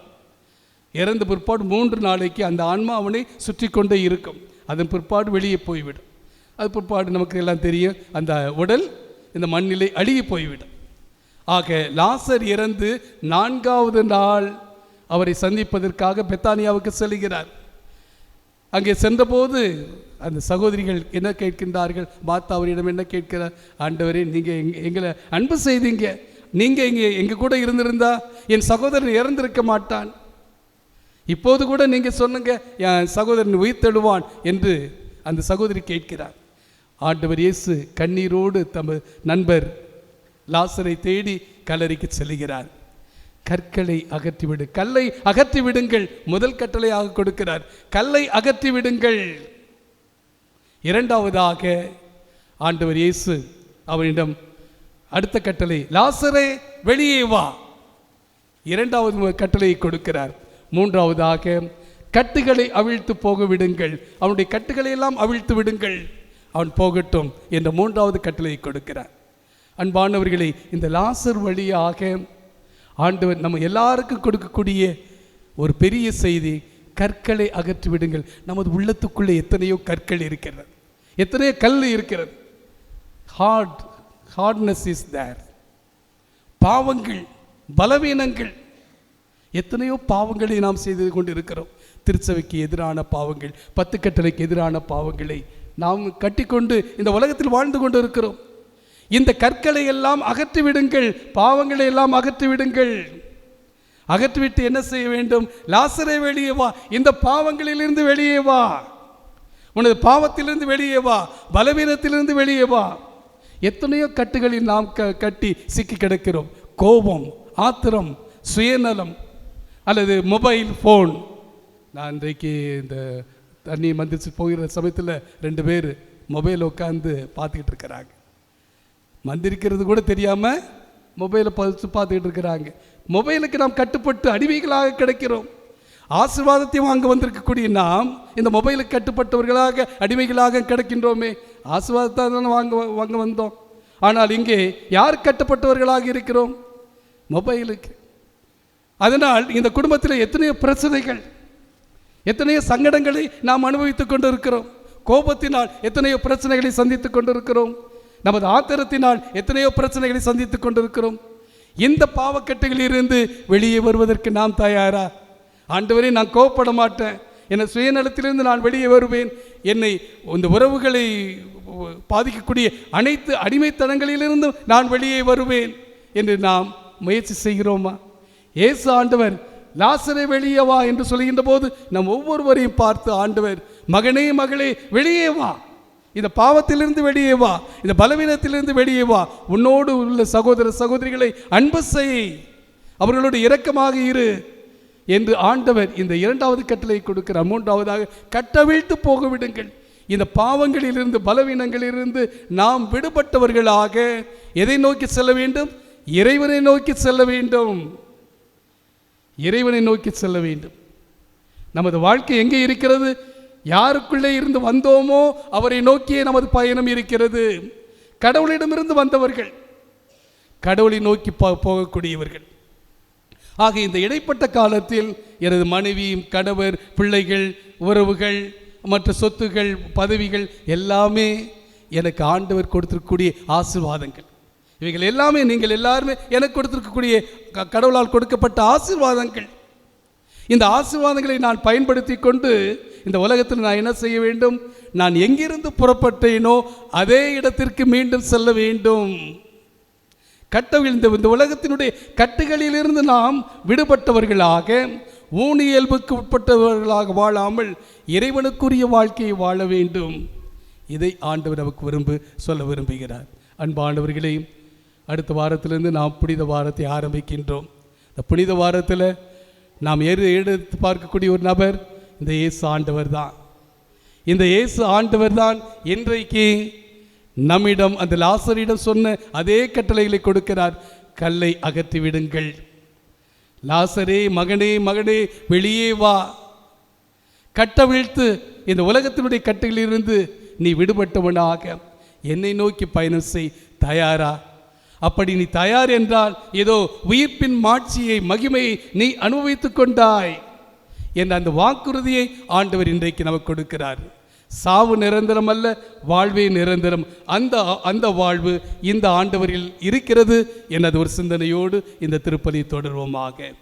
இறந்த பிற்பாடு 3 நாளைக்கு அந்த ஆன்மா அவனை சுற்றி கொண்டே இருக்கும். அதன் பிற்பாடு வெளியே போய்விடும். அது பிற்பாடு நமக்கு எல்லாம் தெரியும், அந்த உடல் இந்த மண்ணிலே அழுகி போய்விடும். ஆக லாசர் இறந்து 4வது நாள் அவரை சந்திப்பதற்காக பெத்தானியாவுக்கு செல்கிறார். அங்கே சென்றபோது அந்த சகோதரிகள் என்ன கேட்கின்றார்கள்? மாத்தா அவரிடம் என்ன கேட்கிறார்? ஆண்டவரே, நீங்கள் எங்களை அன்பு செய்தீங்க, நீங்கள் எங்கள் கூட இருந்திருந்தா என் சகோதரன் இறந்திருக்க மாட்டான். இப்போது கூட நீங்கள் சொன்னங்க என் சகோதரன் உயிர் தெழுவான் என்று அந்த சகோதரி கேட்கிறார். ஆண்டவர் இயேசு கண்ணீரோடு தமது நண்பர் லாசரை தேடி கல்லறைக்கு செல்கிறார். கற்களை அகற்றிவிடு, கல்லை அகற்றி விடுங்கள், முதல் கட்டளையாக கொடுக்கிறார். கல்லை அகற்றி விடுங்கள். 2வதாக ஆண்டவர் இயேசு அவனிடம் அடுத்த கட்டளை, லாசரே வெளியே வா, 2வது கட்டளையை கொடுக்கிறார். 3வதாக கட்டுகளை அவிழ்த்து போக விடுங்கள், அவனுடைய கட்டுகளை எல்லாம் அவிழ்த்து விடுங்கள், அவன் போகட்டும் என்ற 3வது கட்டளையை கொடுக்கிறார். அன்பானவர்களே, இந்த லாசர் வழியாக ஆண்டவர் நம்ம எல்லாருக்கும் கொடுக்கக்கூடிய ஒரு பெரிய செய்தி, கற்களை அகற்றி விடுங்கள். நமது உள்ளத்துக்குள்ளே எத்தனையோ கற்கள் இருக்கிறது, எத்தனையோ கல் இருக்கிறது. Hardness is there. பாவங்கள், பலவீனங்கள், எத்தனையோ பாவங்களை நாம் செய்து கொண்டு இருக்கிறோம். திருச்சபைக்கு எதிரான பாவங்கள், 10 கட்டளைக்கு எதிரான பாவங்களை நாம் கட்டிக்கொண்டு இந்த உலகத்தில் வாழ்ந்து கொண்டு இருக்கிறோம். இந்த கற்களை எல்லாம் அகற்றி விடுங்கள், பாவங்களை எல்லாம் அகற்றி விடுங்கள். அகற்றிவிட்டு என்ன செய்ய வேண்டும்? லாசரே வெளியே வா, இந்த பாவங்களிலிருந்து வெளியே வா, உனது பாவத்திலிருந்து வெளியே வா, பலவீனத்திலிருந்து வெளியே வா. எத்தனையோ கட்டுகளில் நாம் கட்டி சிக்கி கிடக்கிறோம். கோபம், ஆத்திரம், சுயநலம் அல்லது மொபைல் ஃபோன். நான் இன்றைக்கு இந்த தண்ணி மந்திரிச்சு போகிற சமயத்தில் 2 பேர் மொபைல் உட்காந்து பார்த்துக்கிட்டு இருக்கிறாங்க. மந்திரிக்கிறது கூட தெரியாமல் மொபைலை பார்த்துக்கிட்டு இருக்கிறாங்க. மொபைலுக்கு நாம் கட்டுப்பட்டு அடிமைகளாக கிடைக்கிறோம். ஆசீர்வாதத்தை வாங்க வந்திருக்கக்கூடிய நாம் இந்த மொபைலுக்கு கட்டுப்பட்டவர்களாக அடிமைகளாக கிடைக்கின்றோமே. ஆசீர்வாதத்தை தானே வாங்க வந்தோம். ஆனால் இங்கே யார் கட்டுப்பட்டவர்களாக இருக்கிறோம்? மொபைலுக்கு. அதனால் இந்த குடும்பத்தில் எத்தனையோ பிரச்சனைகள், எத்தனையோ சங்கடங்களை நாம் அனுபவித்துக் கொண்டு இருக்கிறோம். கோபத்தினால் எத்தனையோ பிரச்சனைகளை சந்தித்துக் கொண்டிருக்கிறோம். நமது ஆத்திரத்தினால் எத்தனையோ பிரச்சனைகளை சந்தித்துக் கொண்டிருக்கிறோம். இந்த பாவக்கட்டுகளிலிருந்து வெளியே வருவதற்கு நாம் தயாரா? ஆண்டவரே, நான் கோபப்பட மாட்டேன், என் சுயநலத்திலிருந்து நான் வெளியே வருவேன், என்னை இந்த உறவுகளை பாதிக்கக்கூடிய அனைத்து அடிமைத்தனங்களிலிருந்தும் நான் வெளியே வருவேன் என்று நாம் முயற்சி செய்கிறோமா? இயேசு ஆண்டவர் லாசரே வெளியே வா என்று சொல்கின்ற போது நம் ஒவ்வொருவரையும் பார்த்து ஆண்டவர், மகனே மகளே வெளியே வா, இந்த பாவத்திலிருந்து வெளியே வா, இந்த பலவீனத்திலிருந்து வெளியே வா, உன்னோடு உள்ள சகோதர சகோதரிகளை அன்பு செய், அவர்களோடு இரக்கமாக இரு என்று ஆண்டவர் இந்த 2வது கட்டளை கொடுக்கிறார். 3வதாக கட்டவிழ்த்து போக விடுங்கள். இந்த பாவங்களிலிருந்து, பலவீனங்களிலிருந்து நாம் விடுபட்டவர்களாக எதை நோக்கி செல்ல வேண்டும்? இறைவனை நோக்கி செல்ல வேண்டும். இறைவனை நோக்கி செல்ல வேண்டும். நமது வாழ்க்கை எங்கே இருக்கிறது? யாருக்குள்ளே இருந்து வந்தோமோ அவரை நோக்கியே நமது பயணம் இருக்கிறது. கடவுளிடமிருந்து வந்தவர்கள், கடவுளை நோக்கி போகக்கூடியவர்கள். ஆக இந்த இடைப்பட்ட காலத்தில் எனது மனைவி, கணவர், பிள்ளைகள், உறவுகள், மற்ற சொத்துகள், பதவிகள் எல்லாமே எனக்கு ஆண்டவர் கொடுத்திருக்கக்கூடிய ஆசீர்வாதங்கள். இவைகள் எல்லாமே நீங்கள் எல்லாருமே எனக்கு கொடுத்திருக்கக்கூடிய கடவுளால் கொடுக்கப்பட்ட ஆசீர்வாதங்கள். இந்த ஆசீர்வாதங்களை நான் பயன்படுத்தி கொண்டு இந்த உலகத்தில் நான் என்ன செய்ய வேண்டும்? நான் எங்கிருந்து புறப்பட்டேனோ அதே இடத்திற்கு மீண்டும் செல்ல வேண்டும். இந்த உலகத்தினுடைய கட்டுகளிலிருந்து நாம் விடுபட்டவர்களாக, ஊனியல்புக்கு உட்பட்டவர்களாக வாழாமல் இறைவனுக்குரிய வாழ்க்கையை வாழ வேண்டும். இதை ஆண்டவர் நமக்கு சொல்ல விரும்புகிறார். அன்பானவர்களே, அடுத்த வாரத்திலிருந்து நாம் புனித வாரத்தை ஆரம்பிக்கின்றோம். இந்த புனித வாரத்தில் நாம் எடுத்து பார்க்கக்கூடிய ஒரு நபர் இந்த இயேசு ஆண்டவர் தான். இந்த இயேசு ஆண்டவர் தான் இன்றைக்கு நம்மிடம் அந்த லாசரிடம் சொன்ன அதே கட்டளைகளை கொடுக்கிறார். கல்லை அகற்றி விடுங்கள், லாசரே மகனே மகனே வெளியே வா, கட்டவிழ்த்து இந்த உலகத்தினுடைய கட்டுகளிலிருந்து நீ விடுபட்டவனாக என்னை நோக்கி பயணம் செய். தயாரா? அப்படி நீ தயார் என்றால் ஏதோ உயிர்ப்பின் மாட்சியை, மகிமையை நீ அனுபவித்துக் கொண்டாய் என்ற அந்த வாக்குறுதியை ஆண்டவர் இன்றைக்கு நமக்கு கொடுக்கிறார். சாவு நிரந்தரம் அல்ல, வாழ்வே நிரந்தரம். அந்த வாழ்வு இந்த ஆண்டவரில் இருக்கிறது எனது ஒரு சிந்தனையோடு இந்த திருப்பலி தொடர்வோமாக.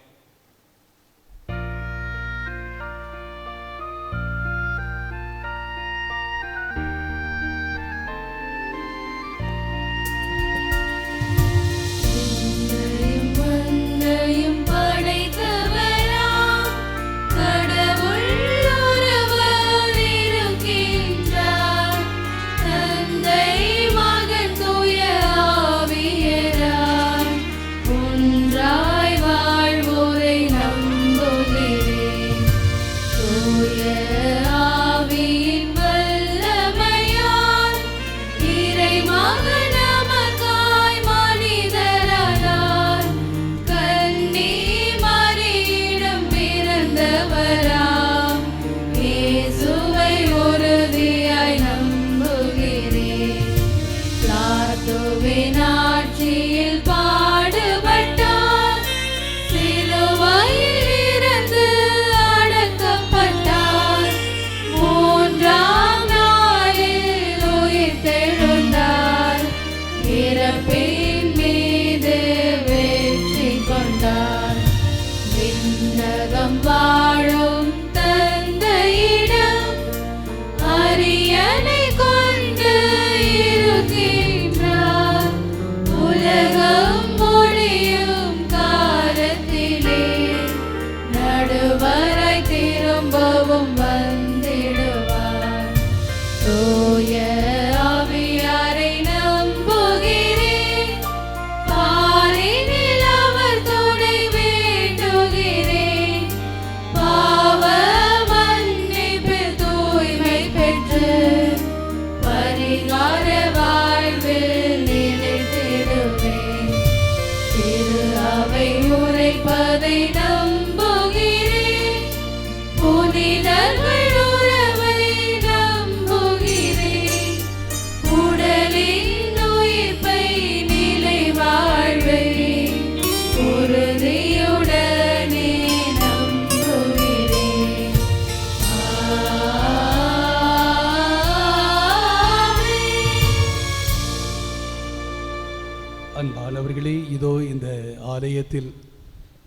அன்பானவர்களே, இதோ இந்த ஆலயத்தில்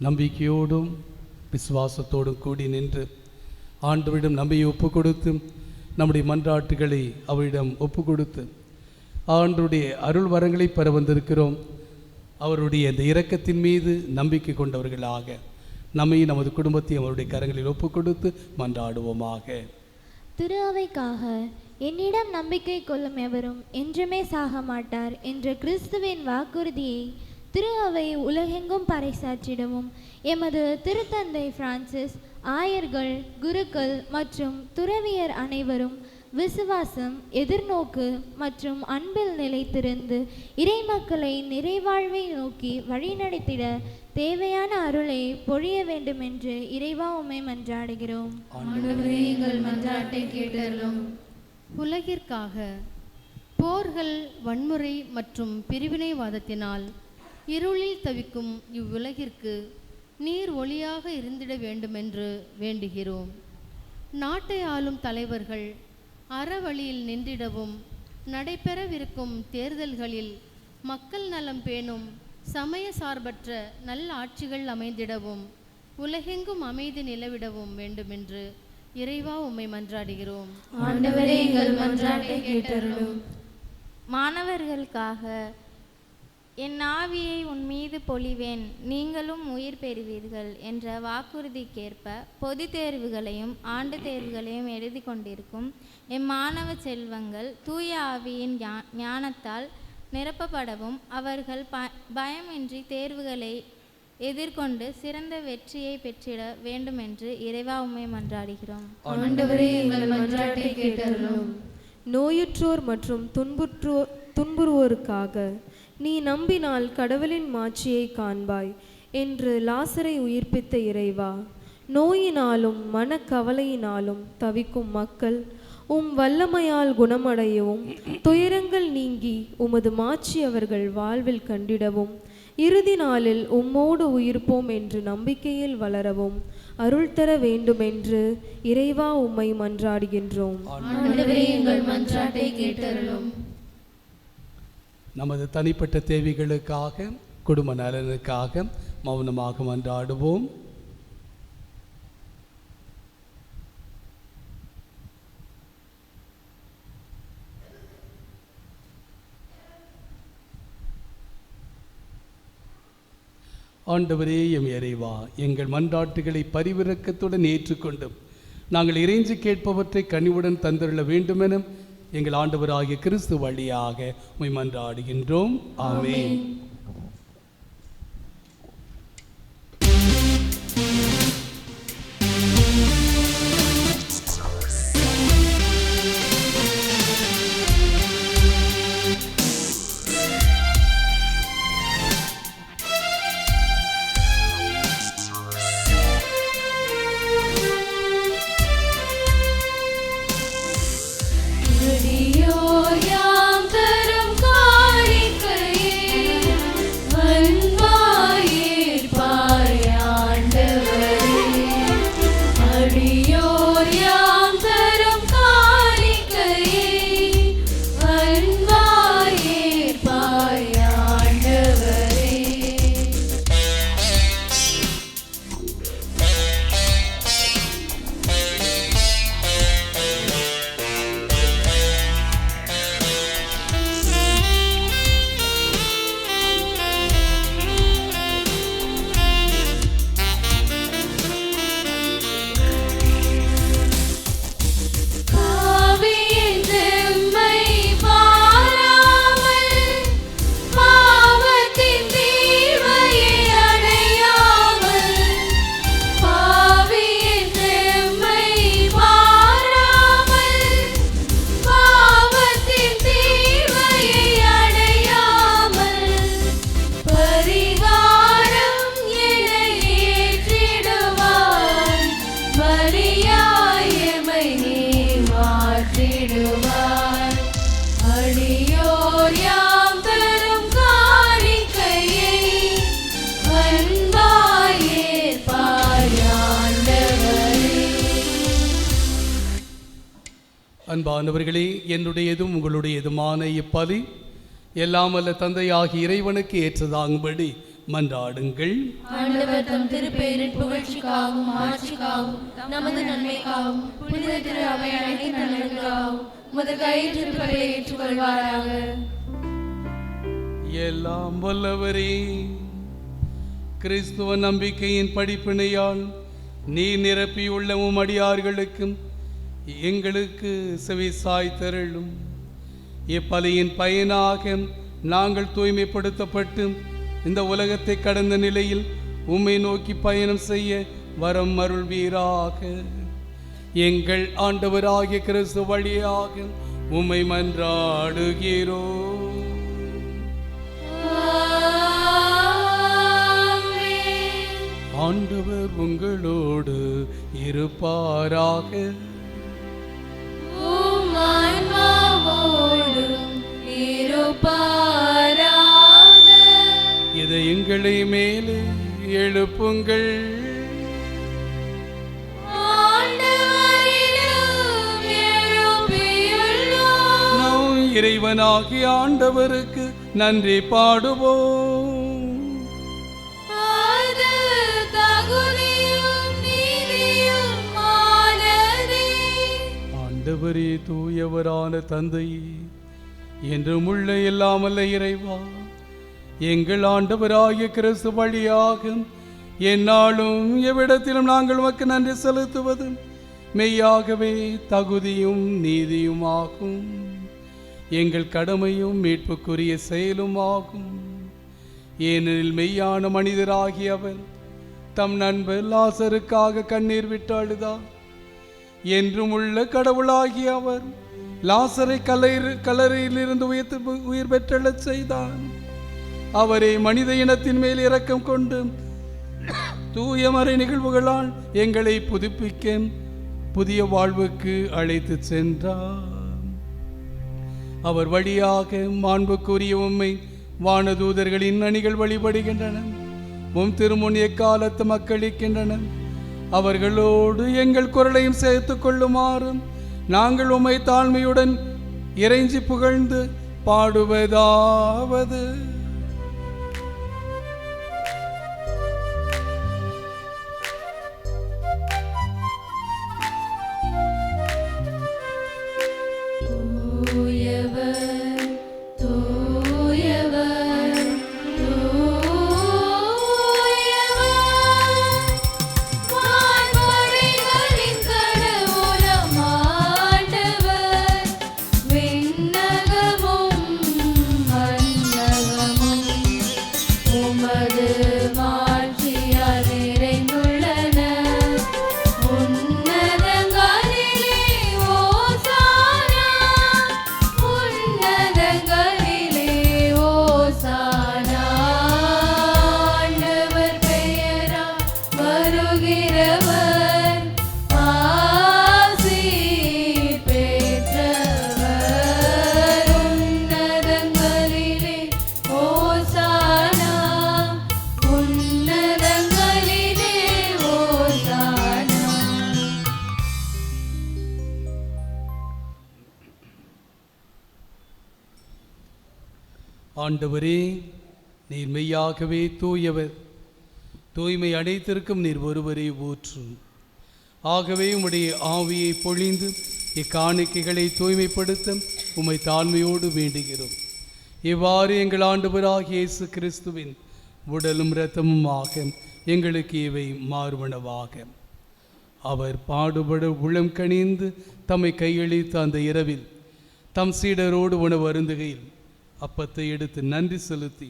நம்பிக்கையோடும் விசுவாசத்தோடும் கூடி நின்று ஆண்டவரிடம் நம்பியை ஒப்பு கொடுத்து நம்முடைய மன்றாட்டுகளை அவரிடம் ஒப்பு கொடுத்து ஆண்டவருடைய அருள் வரங்களை பெற வந்திருக்கிறோம். அவருடைய இந்த இரக்கத்தின் மீது நம்பிக்கை கொண்டவர்களாக நம்மை, நமது குடும்பத்தை அவருடைய கரங்களில் ஒப்பு கொடுத்து மன்றாடுவோமாக. திரு அவைக்காக என்னிடம் நம்பிக்கை கொள்ளும் எவரும் என்றுமே சாக மாட்டார் என்ற கிறிஸ்துவின் வாக்குறுதியை திரு அவை உலகெங்கும் பறைசாற்றிடவும் எமது திருத்தந்தை பிரான்சிஸ், ஆயர்கள், குருக்கள் மற்றும் துறவியர் அனைவரும் விசுவாசம், எதிர்நோக்கு மற்றும் அன்பில் நிலைத்திருந்து இறைமக்களை நிறைவாழ்வை நோக்கி வழிநடத்திட தேவையான அருளை பொழிய வேண்டும் என்று இறைவா உம்மை மன்றாடுகிறோம். ஆண்டவரே, எங்கள் மன்றாட்டை கேட்டருளும். உலகிற்காக போர்கள், வன்முறை மற்றும் பிரிவினைவாதத்தினால் இருளில் தவிக்கும் இவ்வுலகிற்கு நீர் ஒளியாக இருந்திட வேண்டுமென்று வேண்டுகிறோம். நாட்டை ஆளும் தலைவர்கள் அறவழியில் நின்றிடவும், நடைபெறவிருக்கும் தேர்தல்களில் மக்கள் நலம் பேணும் சமய சார்பற்ற நல்ல ஆட்சிகள் அமைந்திடவும், உலகெங்கும் அமைதி நிலவிடவும் வேண்டுமென்று இறைவா உம்மை மன்றாடுகிறோம். ஆண்டவரே, எங்கள் மன்றாட்டை கேட்டருளும். மாணவர்களுக்காக என் ஆவியை உன் மீது பொழிவேன், நீங்களும் உயிர் பெறுவீர்கள் என்ற வாக்குறுதிக்கேற்ப பொது தேர்வுகளையும் ஆண்டு தேர்வுகளையும் எழுதி கொண்டிருக்கும் மாணவ செல்வங்கள் தூய ஆவியின் ஞானத்தால் நிரப்பப்படவும், அவர்கள் பயமின்றி தேர்வுகளை எதிர்கொண்டு சிறந்த வெற்றியை பெற்றிட வேண்டும் என்று இறைவா உம்மை மன்றாடுகிறோம். ஆண்டவரே, எங்கள் மன்றாட்டை கேட்டருளும். நோயுற்றோர் மற்றும் துன்புறுவோருக்காக நீ நம்பினால் கடவுளின் மாட்சியை காண்பாய் என்று லாசரை உயிர்ப்பித்த இறைவா, நோயினாலும் மனக்கவலையினாலும் தவிக்கும் மக்கள் உம் வல்லமையால் குணமடையவும், துயரங்கள் நீங்கி உமது மாட்சி அவர்கள் வாழ்வில் கண்டிடவும், இறுதி நாளில் உம்மோடு உயிர்ப்போம் என்று நம்பிக்கையில் வளரவும் அருள் தர வேண்டுமென்று இறைவா உம்மை மன்றாடுகின்றோம். ஆண்டவரே, எங்கள் மன்றாட்டை கேட்டருளும். நமது தனிப்பட்ட தேவைகளுக்காக, குடும்ப நலனுக்காக மௌனமாக மன்றாடுவோம். ஆண்டவரே, எம் இறைவா, எங்கள் மன்றாட்டுகளை பரிவிரக்கத்துடன் ஏற்றுக்கொண்டும் நாங்கள் இறைஞ்சி கேட்பவற்றை கனிவுடன் தந்தருள வேண்டுமென எங்கள் ஆண்டவராகிய கிறிஸ்து வழியாக உம்மை மன்றாடுகின்றோம். ஆமென். அன்பானவர்களே, என்னுடையதும் உங்களுடையதுமான இப்பலி எல்லாம் வல்ல தந்தையாகிய இறைவனுக்கு ஏற்றதாகும்படி மன்றாடுங்கள். ஆண்டவர் தம் திருப்பெயரின் புகழ்ச்சிக்காகவும் ஆட்சிக்காகவும் நமது நன்மைக்காகவும் புனித திரு அவை அனைத்து நலன்களுக்காகவும் உமது கையிலிருப்பதை ஏற்றுக்கொள்வாராக. எல்லாம் வல்லவரே, கிறிஸ்துவ நம்பிக்கையின் படிப்பினையால் நீர் நிரப்பியுள்ள உம் அடியார்களுக்கும் எங்களுக்கு செவிசாய் தருளும். இப்பலியின் பயனாக நாங்கள் தூய்மைப்படுத்தப்பட்டு இந்த உலகத்தை கடந்த நிலையில் உம்மை நோக்கி பயணம் செய்ய வரம் அருள்வீராக. எங்கள் ஆண்டவராகிய கிறிஸ்து வழியாக உம்மை மன்றாடுகிறோம். ஆண்டவர் உங்களோடு இருப்பாராக. இதை எங்களை மேலே எழுப்புங்கள். நாம் இறைவனாகிய ஆண்டவருக்கு நன்றி பாடுவோம். ஆண்டவரே, தூயவரான தந்தையே, என்றும் உள்ள இல்லாமல்ல இறைவா, எங்கள் ஆண்டவராகிய கிறிஸ்து வழியாக எந்நாளும் எவ்விடத்திலும் நாங்கள் உமக்கு நன்றி செலுத்துவது மெய்யாகவே தகுதியும் நீதியும் ஆகும். எங்கள் கடமையும் மீட்புக்குரிய செயலும் ஆகும். ஏனெனில் மெய்யான மனிதராகிய அவர் தம் நண்பர் லாசருக்காக கண்ணீர் விட்டு அழுதார். என்றும் உள்ள கடவுளாகிய அவர் லாசரை கல்லறையிலிருந்து உயிர் பெற்றெழச் செய்தார். அவரை மனித இனத்தின் மேல் இரக்கம் கொண்டு தூயமறை நிகழ்வுகளால் எங்களை புதுப்பிக்க புதிய வாழ்வுக்கு அழைத்து சென்றார். அவர் வழியாக மாண்புக்குரிய உம்மை வானதூதர்களின் அணிகள் வழிபடுகின்றன. உம் திருமுன் எக்காலத்து மக்களிக்கின்றன. அவர்களோடு எங்கள் குரலையும் சேர்த்து கொள்ளுமாறும் நாங்கள் உம்மை தாழ்மையுடன் இறைஞ்சி புகழ்ந்து பாடுவதாவது: ஆண்டவரே, நீர் மெய்யாகவே தூயவர். தூய்மை அனைத்திற்கும் நீர் ஒருவரே ஊற்று. ஆகவே உம்முடைய ஆவியை பொழிந்து இக்காணிக்கைகளை தூய்மைப்படுத்த உம்மை தாழ்மையோடு வேண்டுகிறோம். இவ்வாறு எங்கள் ஆண்டவராகிய இயேசு கிறிஸ்துவின் உடலும் இரத்தமுமாக எங்களுக்கு இவை மாறுவனவாக. அவர் பாடுபட உளம் கனிந்து தம்மை கையளித்த அந்த இரவில் தம் சீடரோடு உணவு அருந்துகையில் அப்பத்தை எடுத்து நன்றி செலுத்தி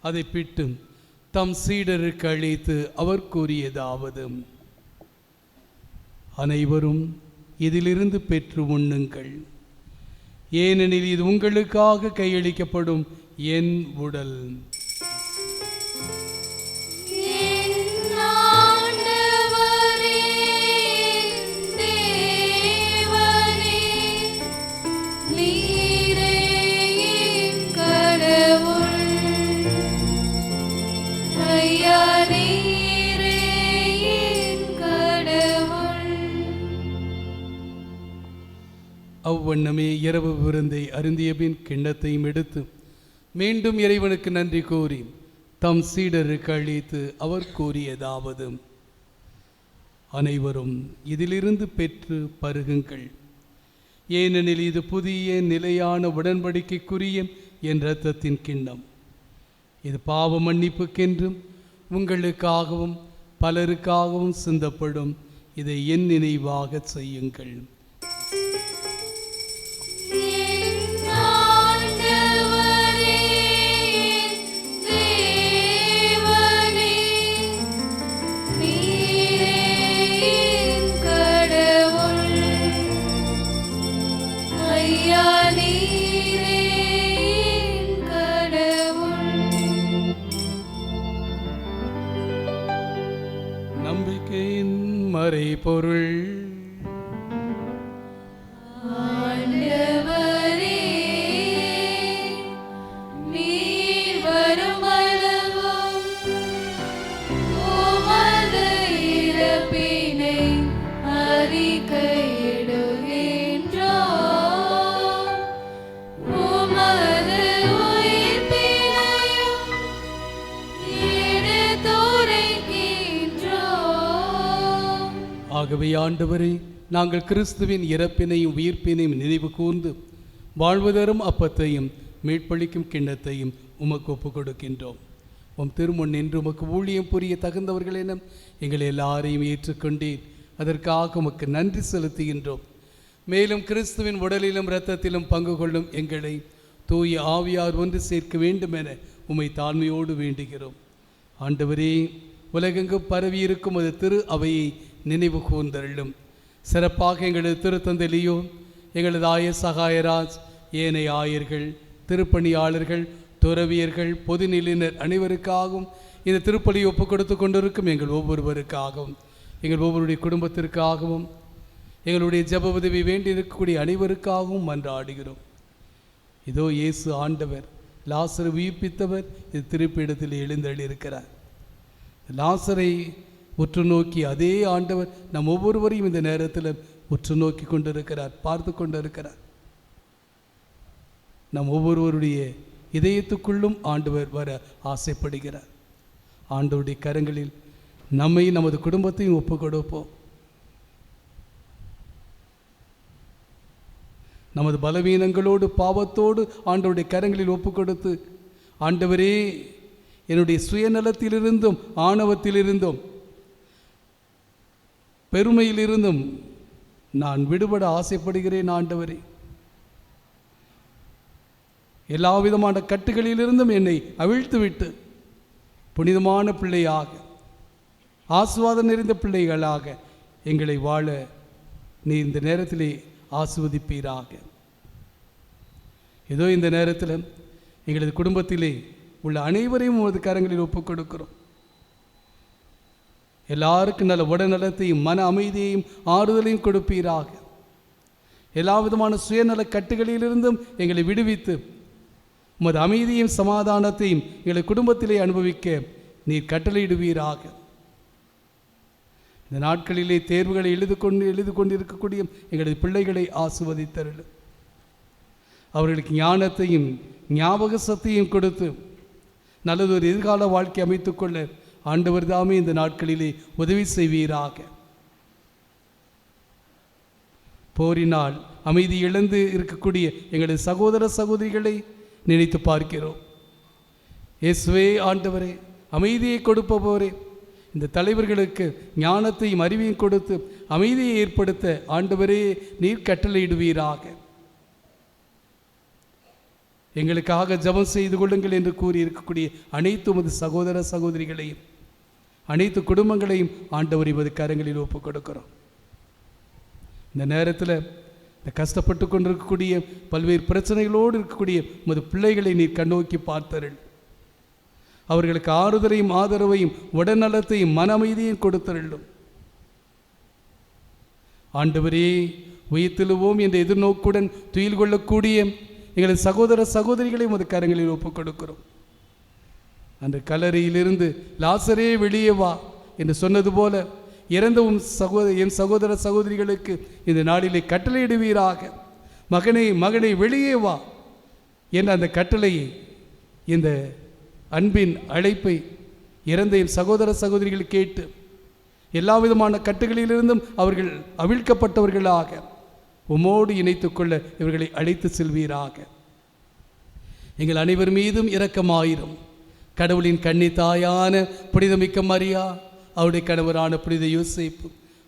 அதை பிட்டு தம் சீடருக்கு அழைத்து அவர் கூறியதாவது: அனைவரும் இதிலிருந்து பெற்று உண்ணுங்கள். ஏனெனில் இது உங்களுக்காக கையளிக்கப்படும் என் உடல். அவ்வண்ணமே இரவு விருந்தை அருந்திய பின் கிண்ணத்தையும் எடுத்து மீண்டும் இறைவனுக்கு நன்றி கூறி தம் சீடருக்கு அளித்து அவர் கூறியதாவது: அனைவரும் இதிலிருந்து பெற்று பருகுங்கள். ஏனெனில் இது புதிய நிலையான உடன்படிக்கைக்குரிய என் இரத்தத்தின் கிண்ணம். இது பாவ மன்னிப்புக்கென்றும் உங்களுக்காகவும் பலருக்காகவும் சிந்தப்படும். இதை என் நினைவாக செய்யுங்கள். கடவுள் நம்பிக்கையின் மறைபொருள். ஆண்டவரே, நீர் வருமளவும் உமது இறப்பினை அறிக்கையிடுகின்றோம். உமது உயிர்ப்பினையும் எடுத்துரைக்கின்றோம். ஆகவே ஆண்டவரே, நாங்கள் கிறிஸ்துவின் இறப்பினையும் உயிர்ப்பினையும் நினைவு கூர்ந்து வாழ்வதரும் அப்பத்தையும் மீட்பளிக்கும் கிண்ணத்தையும் உமக்கு ஒப்புக் கொடுக்கின்றோம். உம் திருமுன் நின்று உமக்கு ஊழியம் புரிய தகுந்தவர்கள் என எங்களை எல்லாரையும் ஏற்றுக்கொண்டீர். அதற்காக உமக்கு நன்றி செலுத்துகின்றோம். மேலும் கிறிஸ்துவின் உடலிலும் இரத்தத்திலும் பங்கு கொள்ளும் எங்களை தூய ஆவியார் ஒன்று சேர்க்க வேண்டும் என உம்மை தாழ்மையோடு வேண்டுகிறோம். ஆண்டவரே, உலகெங்கும் பரவி இருக்கும் அது திரு அவையை நினைவு கூர்ந்தருளும். சிறப்பாக எங்களது திருத்தந்தை லியோ, எங்களது ஆயர் சகாயராஜ், ஏனைய ஆயர்கள், திருப்பணியாளர்கள், துறவியர்கள், பொதுநிலையினர் அனைவருக்காகவும் இந்த திருப்பலி ஒப்புக் கொடுத்து கொண்டிருக்கும் எங்கள் ஒவ்வொருவருக்காகவும், எங்கள் ஒவ்வொருடைய குடும்பத்திற்காகவும், எங்களுடைய ஜெப உதவி வேண்டி இருக்கக்கூடிய அனைவருக்காகவும் மன்றாடுகிறோம். இதோ இயேசு ஆண்டவர் லாசரை உயிர்ப்பித்தவர் இது திருப்பிடத்தில் எழுந்தள்ளியிருக்கிறார். லாசரை உற்று நோக்கி அதே ஆண்டவர் நம் ஒவ்வொருவரையும் இந்த நேரத்தில் உற்று நோக்கி கொண்டிருக்கிறார், பார்த்து கொண்டிருக்கிறார். நம் ஒவ்வொருவருடைய இதயத்துக்குள்ளும் ஆண்டவர் வர ஆசைப்படுகிறார். ஆண்டவருடைய கரங்களில் நம்மை நமது குடும்பத்தையும் ஒப்புக் கொடுப்போம். நமது பலவீனங்களோடு பாவத்தோடு ஆண்டவருடைய கரங்களில் ஒப்புக் கொடுத்து, ஆண்டவரே, என்னுடைய சுயநலத்திலிருந்தும் ஆணவத்திலிருந்தும் பெருமையிலிருந்தும் நான் விடுபட ஆசைப்படுகிறேன். ஆண்டவரே, எல்லா விதமான கட்டுகளிலிருந்தும் என்னை அவிழ்த்துவிட்டு புனிதமான பிள்ளையாக, ஆசீர்வாதம் நிறைந்த பிள்ளைகளாக எங்களை வாழ நீ இந்த நேரத்திலே ஆசீர்வதிப்பீராக. ஏதோ இந்த நேரத்தில் எங்களது குடும்பத்திலே உள்ள அனைவரையும் உமது கரங்களில் ஒப்புக் கொடுக்கிறோம். எல்லாருக்கும் நல்ல உடல்நலத்தையும் மன அமைதியையும் ஆறுதலையும் கொடுப்பீராக. எல்லா விதமான சுயநல கட்டுகளிலிருந்தும் எங்களை விடுவித்து உமது அமைதியையும் சமாதானத்தையும் எங்களை குடும்பத்திலே அனுபவிக்க நீர் கட்டளையிடுவீராக. இந்த நாட்களிலே தேர்வுகளை எழுதி கொண்டிருக்கக்கூடிய எங்களது பிள்ளைகளை ஆசீர்வதித்தருள். அவர்களுக்கு ஞானத்தையும் ஞாபக சக்தியையும் கொடுத்து நல்லதொரு எதிர்கால வாழ்க்கை அமைத்துக்கொள்ள ஆண்டவர் தாமே இந்த நாட்களிலே உதவி செய்வீராக. போரினால் அமைதி இழந்து இருக்கக்கூடிய எங்களது சகோதர சகோதரிகளை நினைத்து பார்க்கிறோம். இயேசுவே ஆண்டவரே, அமைதியை கொடுப்பவரே, இந்த தலைவர்களுக்கு ஞானத்தையும் அறிவையும் கொடுத்து அமைதியை ஏற்படுத்த ஆண்டவரே நீர் கட்டளையிடுவீராக. எங்களுக்காக ஜெபம் செய்து கொள்ளுங்கள் என்று கூறியிருக்கக்கூடிய அனைத்து உமது சகோதர சகோதரிகளையும் அனைத்து குடும்பங்களையும் ஆண்டவர் உமது கரங்களில் ஒப்புக் கொடுக்கிறோம். இந்த நேரத்தில் இந்த கஷ்டப்பட்டு கொண்டிருக்கக்கூடிய பல்வேறு பிரச்சனைகளோடு இருக்கக்கூடிய உமது பிள்ளைகளை நீர் கண்ணோக்கி பார்த்தருள். அவர்களுக்கு ஆறுதலையும் ஆதரவையும் உடல்நலத்தையும் மன அமைதியையும் கொடுத்தருளும். ஆண்டவரே, உயிர்த்தெழுவோம் என்ற எதிர்நோக்குடன் துயில் கொள்ளக்கூடிய எங்களது சகோதர சகோதரிகளை உமது கரங்களில் ஒப்புக் கொடுக்கிறோம். அந்த கல்லறையிலிருந்து லாசரே வெளியே வா என்று சொன்னது போல இறந்த என் சகோதர சகோதரிகளுக்கு இந்த நாளிலே கட்டளையிடுவீராக. மகனை வெளியே வா என்ற அந்த கட்டளையை, இந்த அன்பின் அழைப்பை இறந்த என் சகோதர சகோதரிகள் கேட்டு எல்லா விதமான கட்டுகளிலிருந்தும் அவர்கள் அவிழ்க்கப்பட்டவர்களாக உமோடு இணைத்துக்கொள்ள இவர்களை அழைத்து செல்வீராக. எங்கள் அனைவர் மீதும் இரக்கமாயிரும். கடவுளின் கன்னி தாயான புனிதமிக்க மரியா, அவருடைய கணவரான புனித யோசேப்பு,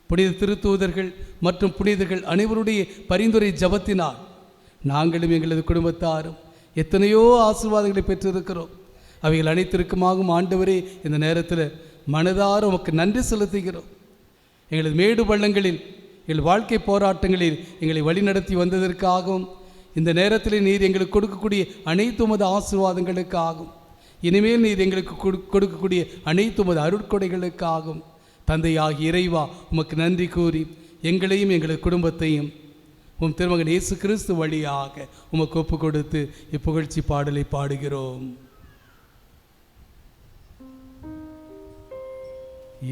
புனித திருத்தூதர்கள் மற்றும் புனிதர்கள் அனைவருடைய பரிந்துரை ஜபத்தினால் நாங்களும் எங்களது குடும்பத்தாரும் எத்தனையோ ஆசீர்வாதங்களை பெற்றிருக்கிறோம். அவைகள் அனைத்திற்குமாகும் ஆண்டவரே, இந்த நேரத்தில் மனதார உமக்கு நன்றி செலுத்துகிறோம். எங்களது மேடு பள்ளங்களில், எங்கள் வாழ்க்கை போராட்டங்களில் எங்களை வழிநடத்தி வந்ததற்காகவும், இந்த நேரத்தில் நீர் எங்களுக்கு கொடுக்கக்கூடிய அனைத்து உமது ஆசீர்வாதங்களுக்காகவும், இனிமேல் நீர் எங்களுக்கு கொடுக்கக்கூடிய அனைத்து உமது அருட்கொடைகளுக்காகவும் தந்தையாகிய இறைவா, உமக்கு நன்றி கூறி எங்களையும் எங்களது குடும்பத்தையும் உம் திருமகன் இயேசு கிறிஸ்து வழியாக உமக்கு ஒப்பு கொடுத்து இப்புகழ்ச்சி பாடலை பாடுகிறோம்.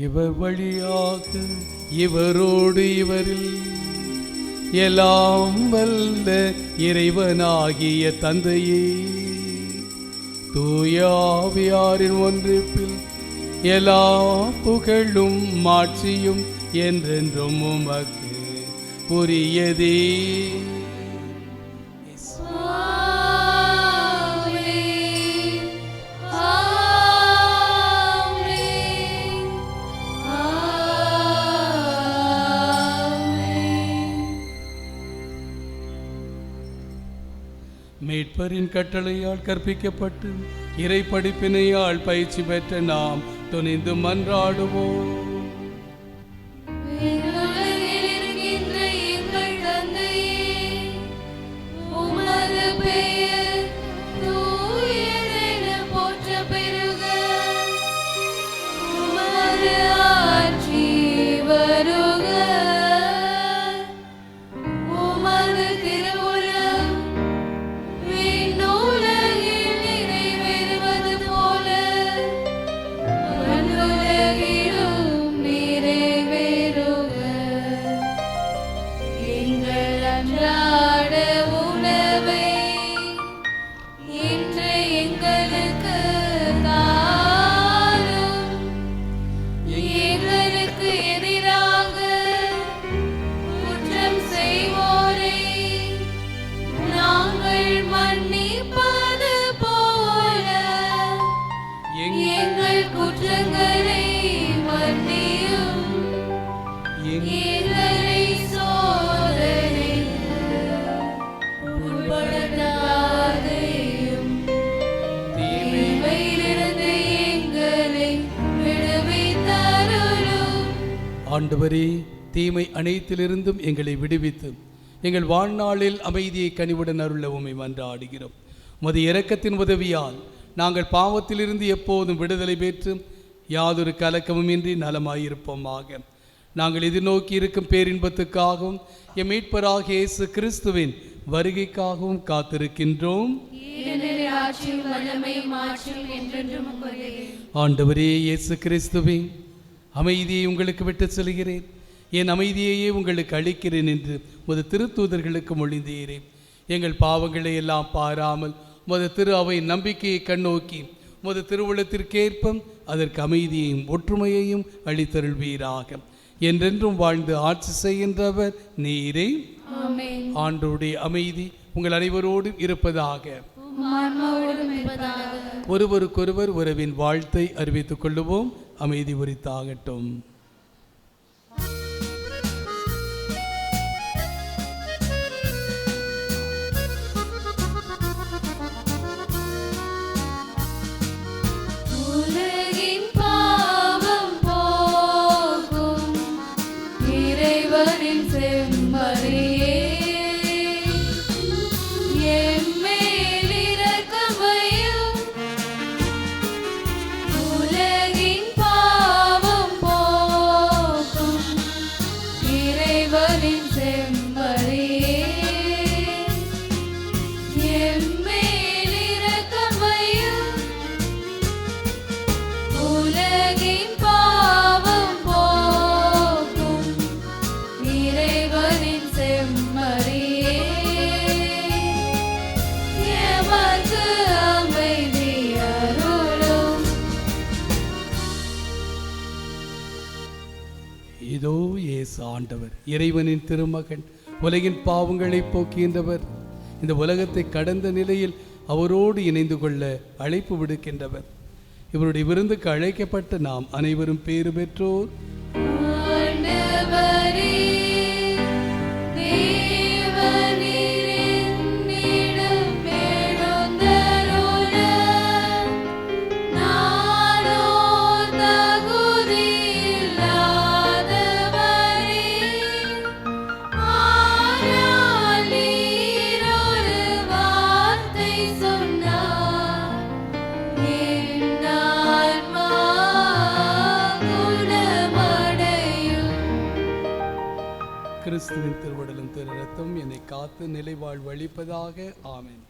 இவர் வழியாக இவரோடு இவரில் எல்லாம் வல்ல இறைவனாகிய தந்தையே, தூய ஆவியாரின் ஒன்றிப்பில் எல்லா புகழும் மாட்சியும் என்றென்றும் உமக்கு உரியதே. மீட்பரின் கட்டளையால் கற்பிக்கப்பட்டு இறை படிப்பினையால் பயிற்சி பெற்ற நாம் துணிந்து மன்றாடுவோம். ஆண்டவரே, தீமை அனைத்திலிருந்தும் எங்களை விடுவித்து எங்கள் வாழ்நாளில் அமைதியை கனிவுடன் அருள உம்மை மன்றாடுகிறோம். உமது இரக்கத்தின் உதவியால் நாங்கள் பாவத்திலிருந்து எப்போதும் விடுதலை பெற்று யாதொரு கலக்கமும் இன்றி நலமாயிருப்போமாக. நாங்கள் எதிர்நோக்கி இருக்கும் பேரின்பத்துக்காகவும் எம் மீட்பராகிய இயேசு கிறிஸ்துவின் வருகைக்காகவும் காத்திருக்கின்றோம். ஆண்டவரே இயேசு கிறிஸ்துவே, அமைதியை உங்களுக்கு விட்டு செல்கிறேன், என் அமைதியையே உங்களுக்கு அளிக்கிறேன் என்று உமது திருத்தூதர்களுக்கு மொழிந்தீரே. எங்கள் பாவங்களை எல்லாம் பாராமல் உமது திரு அவை நம்பிக்கையை கண்ணோக்கி உமது திருவுளத்திற்கேற்ப அதற்கு அமைதியையும் ஒற்றுமையையும் அளித்தருள்வீராக. என்றென்றும் வாழ்ந்து ஆட்சி செய்கின்றவர் நீரே. ஆண்டவருடைய அமைதி உங்கள் அனைவரோடும் இருப்பதாக. ஒருவருக்கொருவர் உறவின் வாழ்த்தை அறிவித்துக் கொள்ளுவோம். அமைதி உரித்தாகட்டும். இதோ இயேசு ஆண்டவர், இறைவனின் திருமகன், உலகின் பாவங்களை போக்கின்றவர், இந்த உலகத்தை கடந்த நிலையில் அவரோடு இணைந்து கொள்ள அழைப்பு விடுக்கின்றவர். இவருடைய விருந்துக்கு அழைக்கப்பட்ட நாம் அனைவரும் பேறு பெற்றோர். குணமா கிறிஸ்துவின் திருவுடலும் திரு ரத்தம் என்னை காத்து நிலைவாழ்வு அளிப்பதாக. ஆமென்.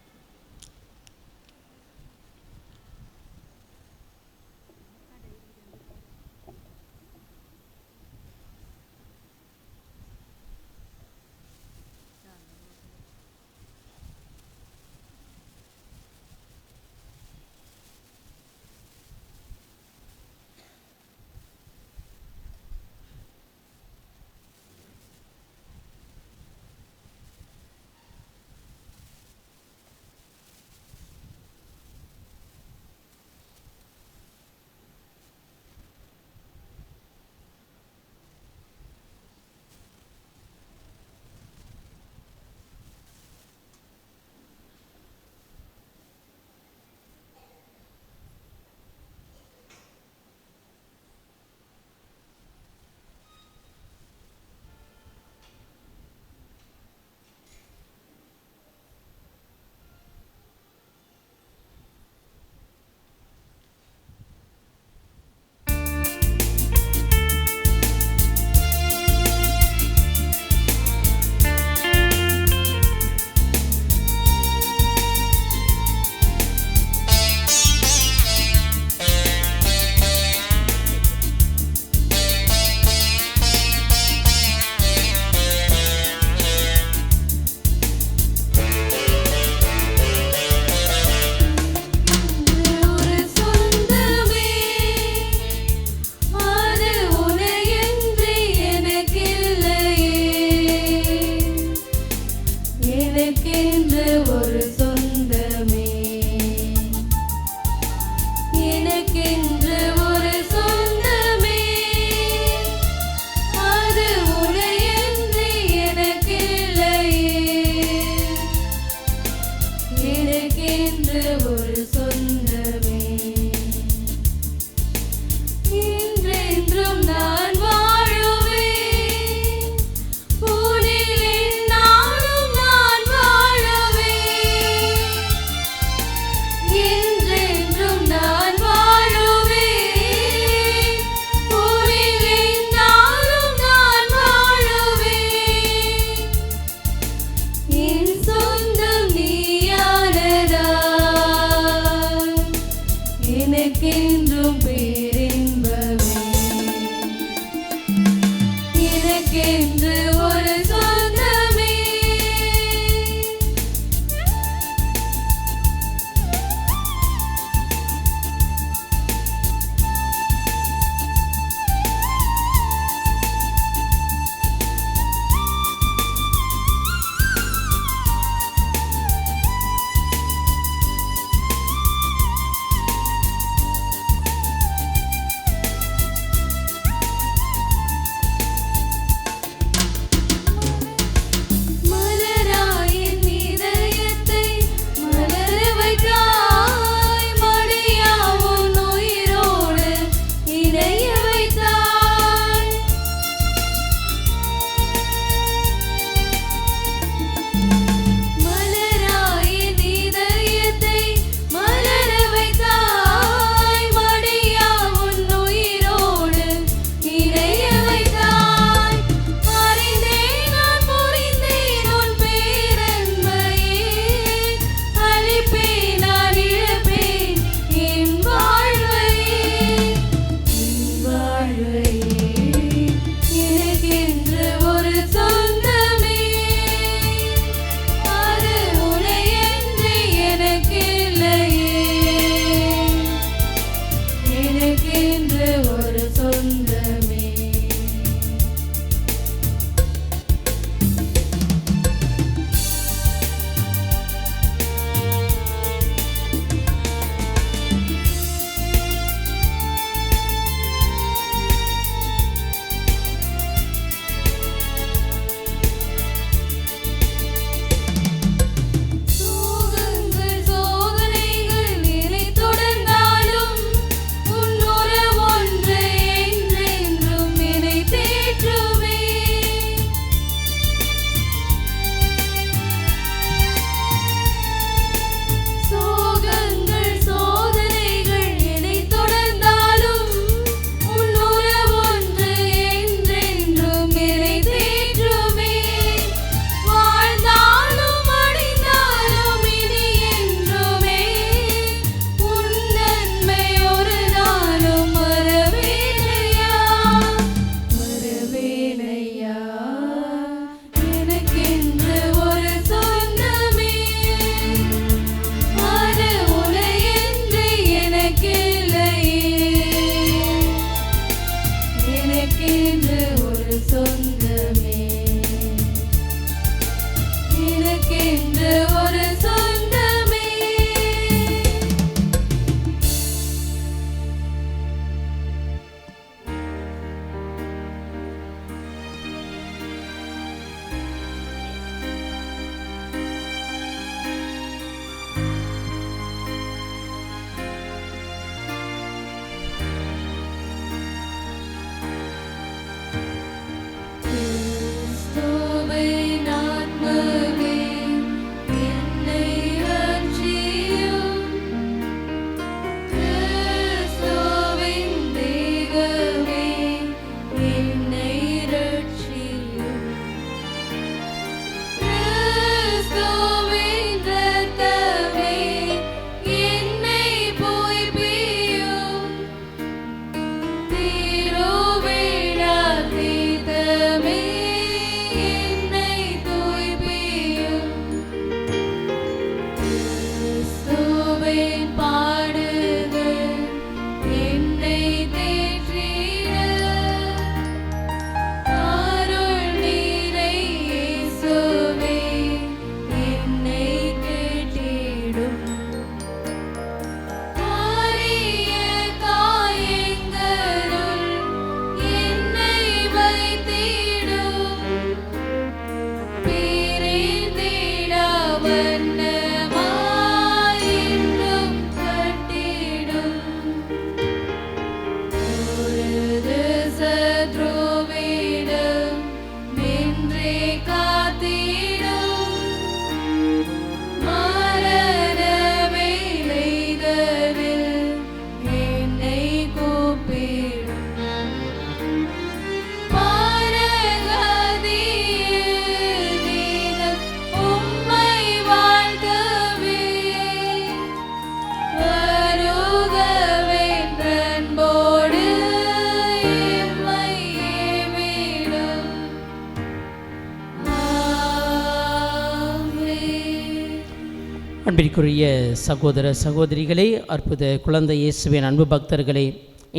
அன்பிற்குரிய சகோதர சகோதரிகளே, அற்புத குழந்தை இயேசுவின் அன்பு பக்தர்களே,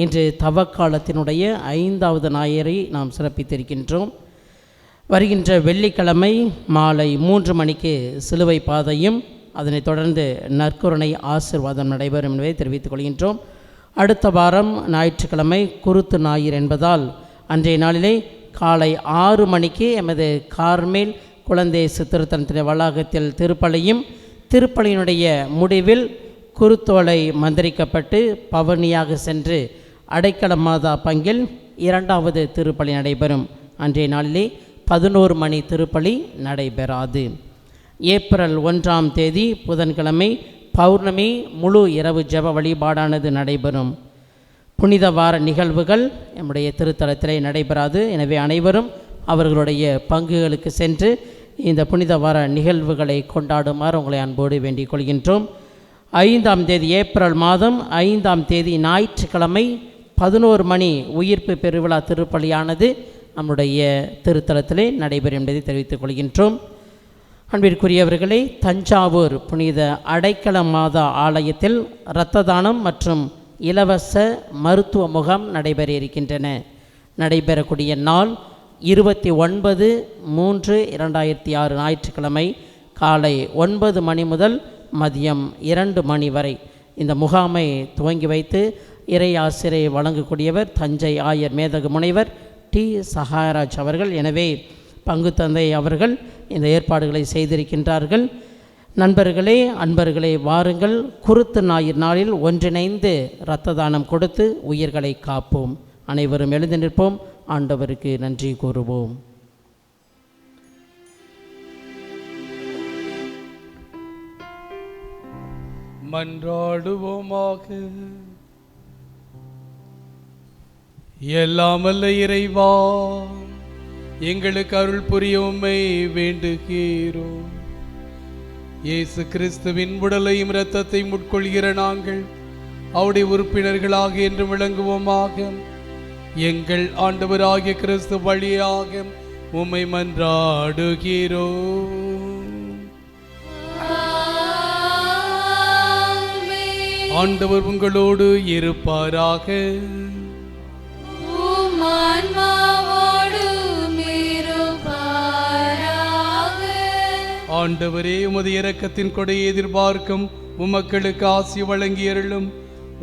இன்று தவக்காலத்தினுடைய 5வது ஞாயிறை நாம் சிறப்பித்திருக்கின்றோம். வருகின்ற வெள்ளிக்கிழமை மாலை 3 மணிக்கு சிலுவை பாதையும் அதனைத் தொடர்ந்து நற்கருணை ஆசீர்வாதம் நடைபெறும் என்பதை தெரிவித்துக் கொள்கின்றோம். அடுத்த வாரம் ஞாயிற்றுக்கிழமை குருத்து ஞாயிறு என்பதால் அன்றைய நாளிலே காலை 6 மணிக்கு எமது கார்மேல் குழந்தை திருத்தலத்தின் வளாகத்தில் திருப்பலியும், திருப்பலியினுடைய முடிவில் குருத்தோலை மந்திரிக்கப்பட்டு பவனியாக சென்று அடைக்கல மாதா பங்கில் 2வது திருப்பலி நடைபெறும். அன்றைய நாளிலே 11 மணி திருப்பலி நடைபெறாது. ஏப்ரல் 1ஆம் தேதி புதன்கிழமை பௌர்ணமி முழு இரவு ஜெப வழிபாடானது நடைபெறும். புனித வார நிகழ்வுகள் நம்முடைய திருத்தலத்திலே நடைபெறாது. எனவே அனைவரும் அவர்களுடைய பங்குகளுக்கு சென்று இந்த புனித வார நிகழ்வுகளை கொண்டாடுமாறு உங்களை அன்போடு வேண்டிக் கொள்கின்றோம். 5ஆம் தேதி ஏப்ரல் மாதம் 5ஆம் தேதி ஞாயிற்றுக்கிழமை 11 மணி உயிர்ப்பு பெருவிழா திருப்பலியானது நம்முடைய திருத்தலத்திலே நடைபெறும் என்பதை தெரிவித்துக் கொள்கின்றோம். அன்பிற்குரியவர்களே, தஞ்சாவூர் புனித அடைக்கல மாதா ஆலயத்தில் இரத்த தானம் மற்றும் இலவச மருத்துவ முகாம் நடைபெற இருக்கின்றன. நடைபெறக்கூடிய நாள் 29/3/2006 ஞாயிற்றுக்கிழமை காலை 9 மணி முதல் மதியம் 2 மணி வரை இந்த முகாமை துவங்கி வைத்து இறை ஆசிரியை வழங்கக்கூடியவர் தஞ்சை ஆயர் மேதகு முனைவர் டி. சகாயராஜ் அவர்கள். எனவே பங்கு தந்தை அவர்கள் இந்த ஏற்பாடுகளை செய்திருக்கின்றார்கள். நண்பர்களே, அன்பர்களே, வாருங்கள், குருத்து ஞாயிறு நாளில் ஒன்றிணைந்து இரத்த தானம் கொடுத்து உயிர்களை காப்போம். அனைவரும் எழுந்து நிற்போம். ஆண்டவருக்கு நன்றி கூறுவோம். மன்றாடுவோமாக. எல்லாம் வல்ல இறைவா, எங்களுக்கு அருள் புரிய உம்மை வேண்டுகிறோம். இயேசு கிறிஸ்துவின் உடலையும் இரத்தத்தையும் உட்கொள்கிற நாங்கள் அவருடைய உறுப்பினர்களாக என்று விளங்குவோமாக. எங்கள் ஆண்டவராகிய கிறிஸ்து வழியாக உம்மை மன்றாடுகிறோம். ஆண்டவர் உங்களோடு இருப்பாராக. ஆண்டவரே, உமது இரக்கத்தின் கொடையை எதிர்பார்க்கும் உமக்களுக்கு ஆசி வழங்கியருளும்.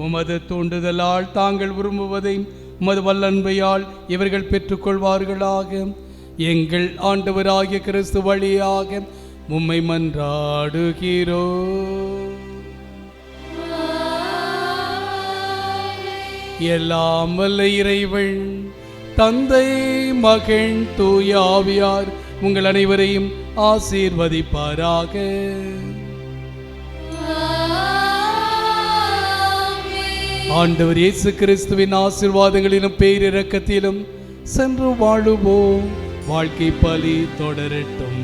உமது தூண்டுதலால் தாங்கள் விரும்புவதை உமது வல்லன்பையால் இவர்கள் பெற்றுக்கொள்வார்களாக. எங்கள் ஆண்டவராகிய கிறிஸ்து வழியாக உம்மை மன்றாடுகிறோம். எல்லாம் வல்ல இறைவன் தந்தை, மகன், தூய ஆவியார் உங்கள் அனைவரையும் ஆசீர்வதிப்பாராக. ஆண்டவர் இயேசு கிறிஸ்துவின் ஆசீர்வாதங்களிலும் பேரிரக்கத்திலும் சென்று வாழுவோம். வாழ்க்கை பலி தொடரட்டும்.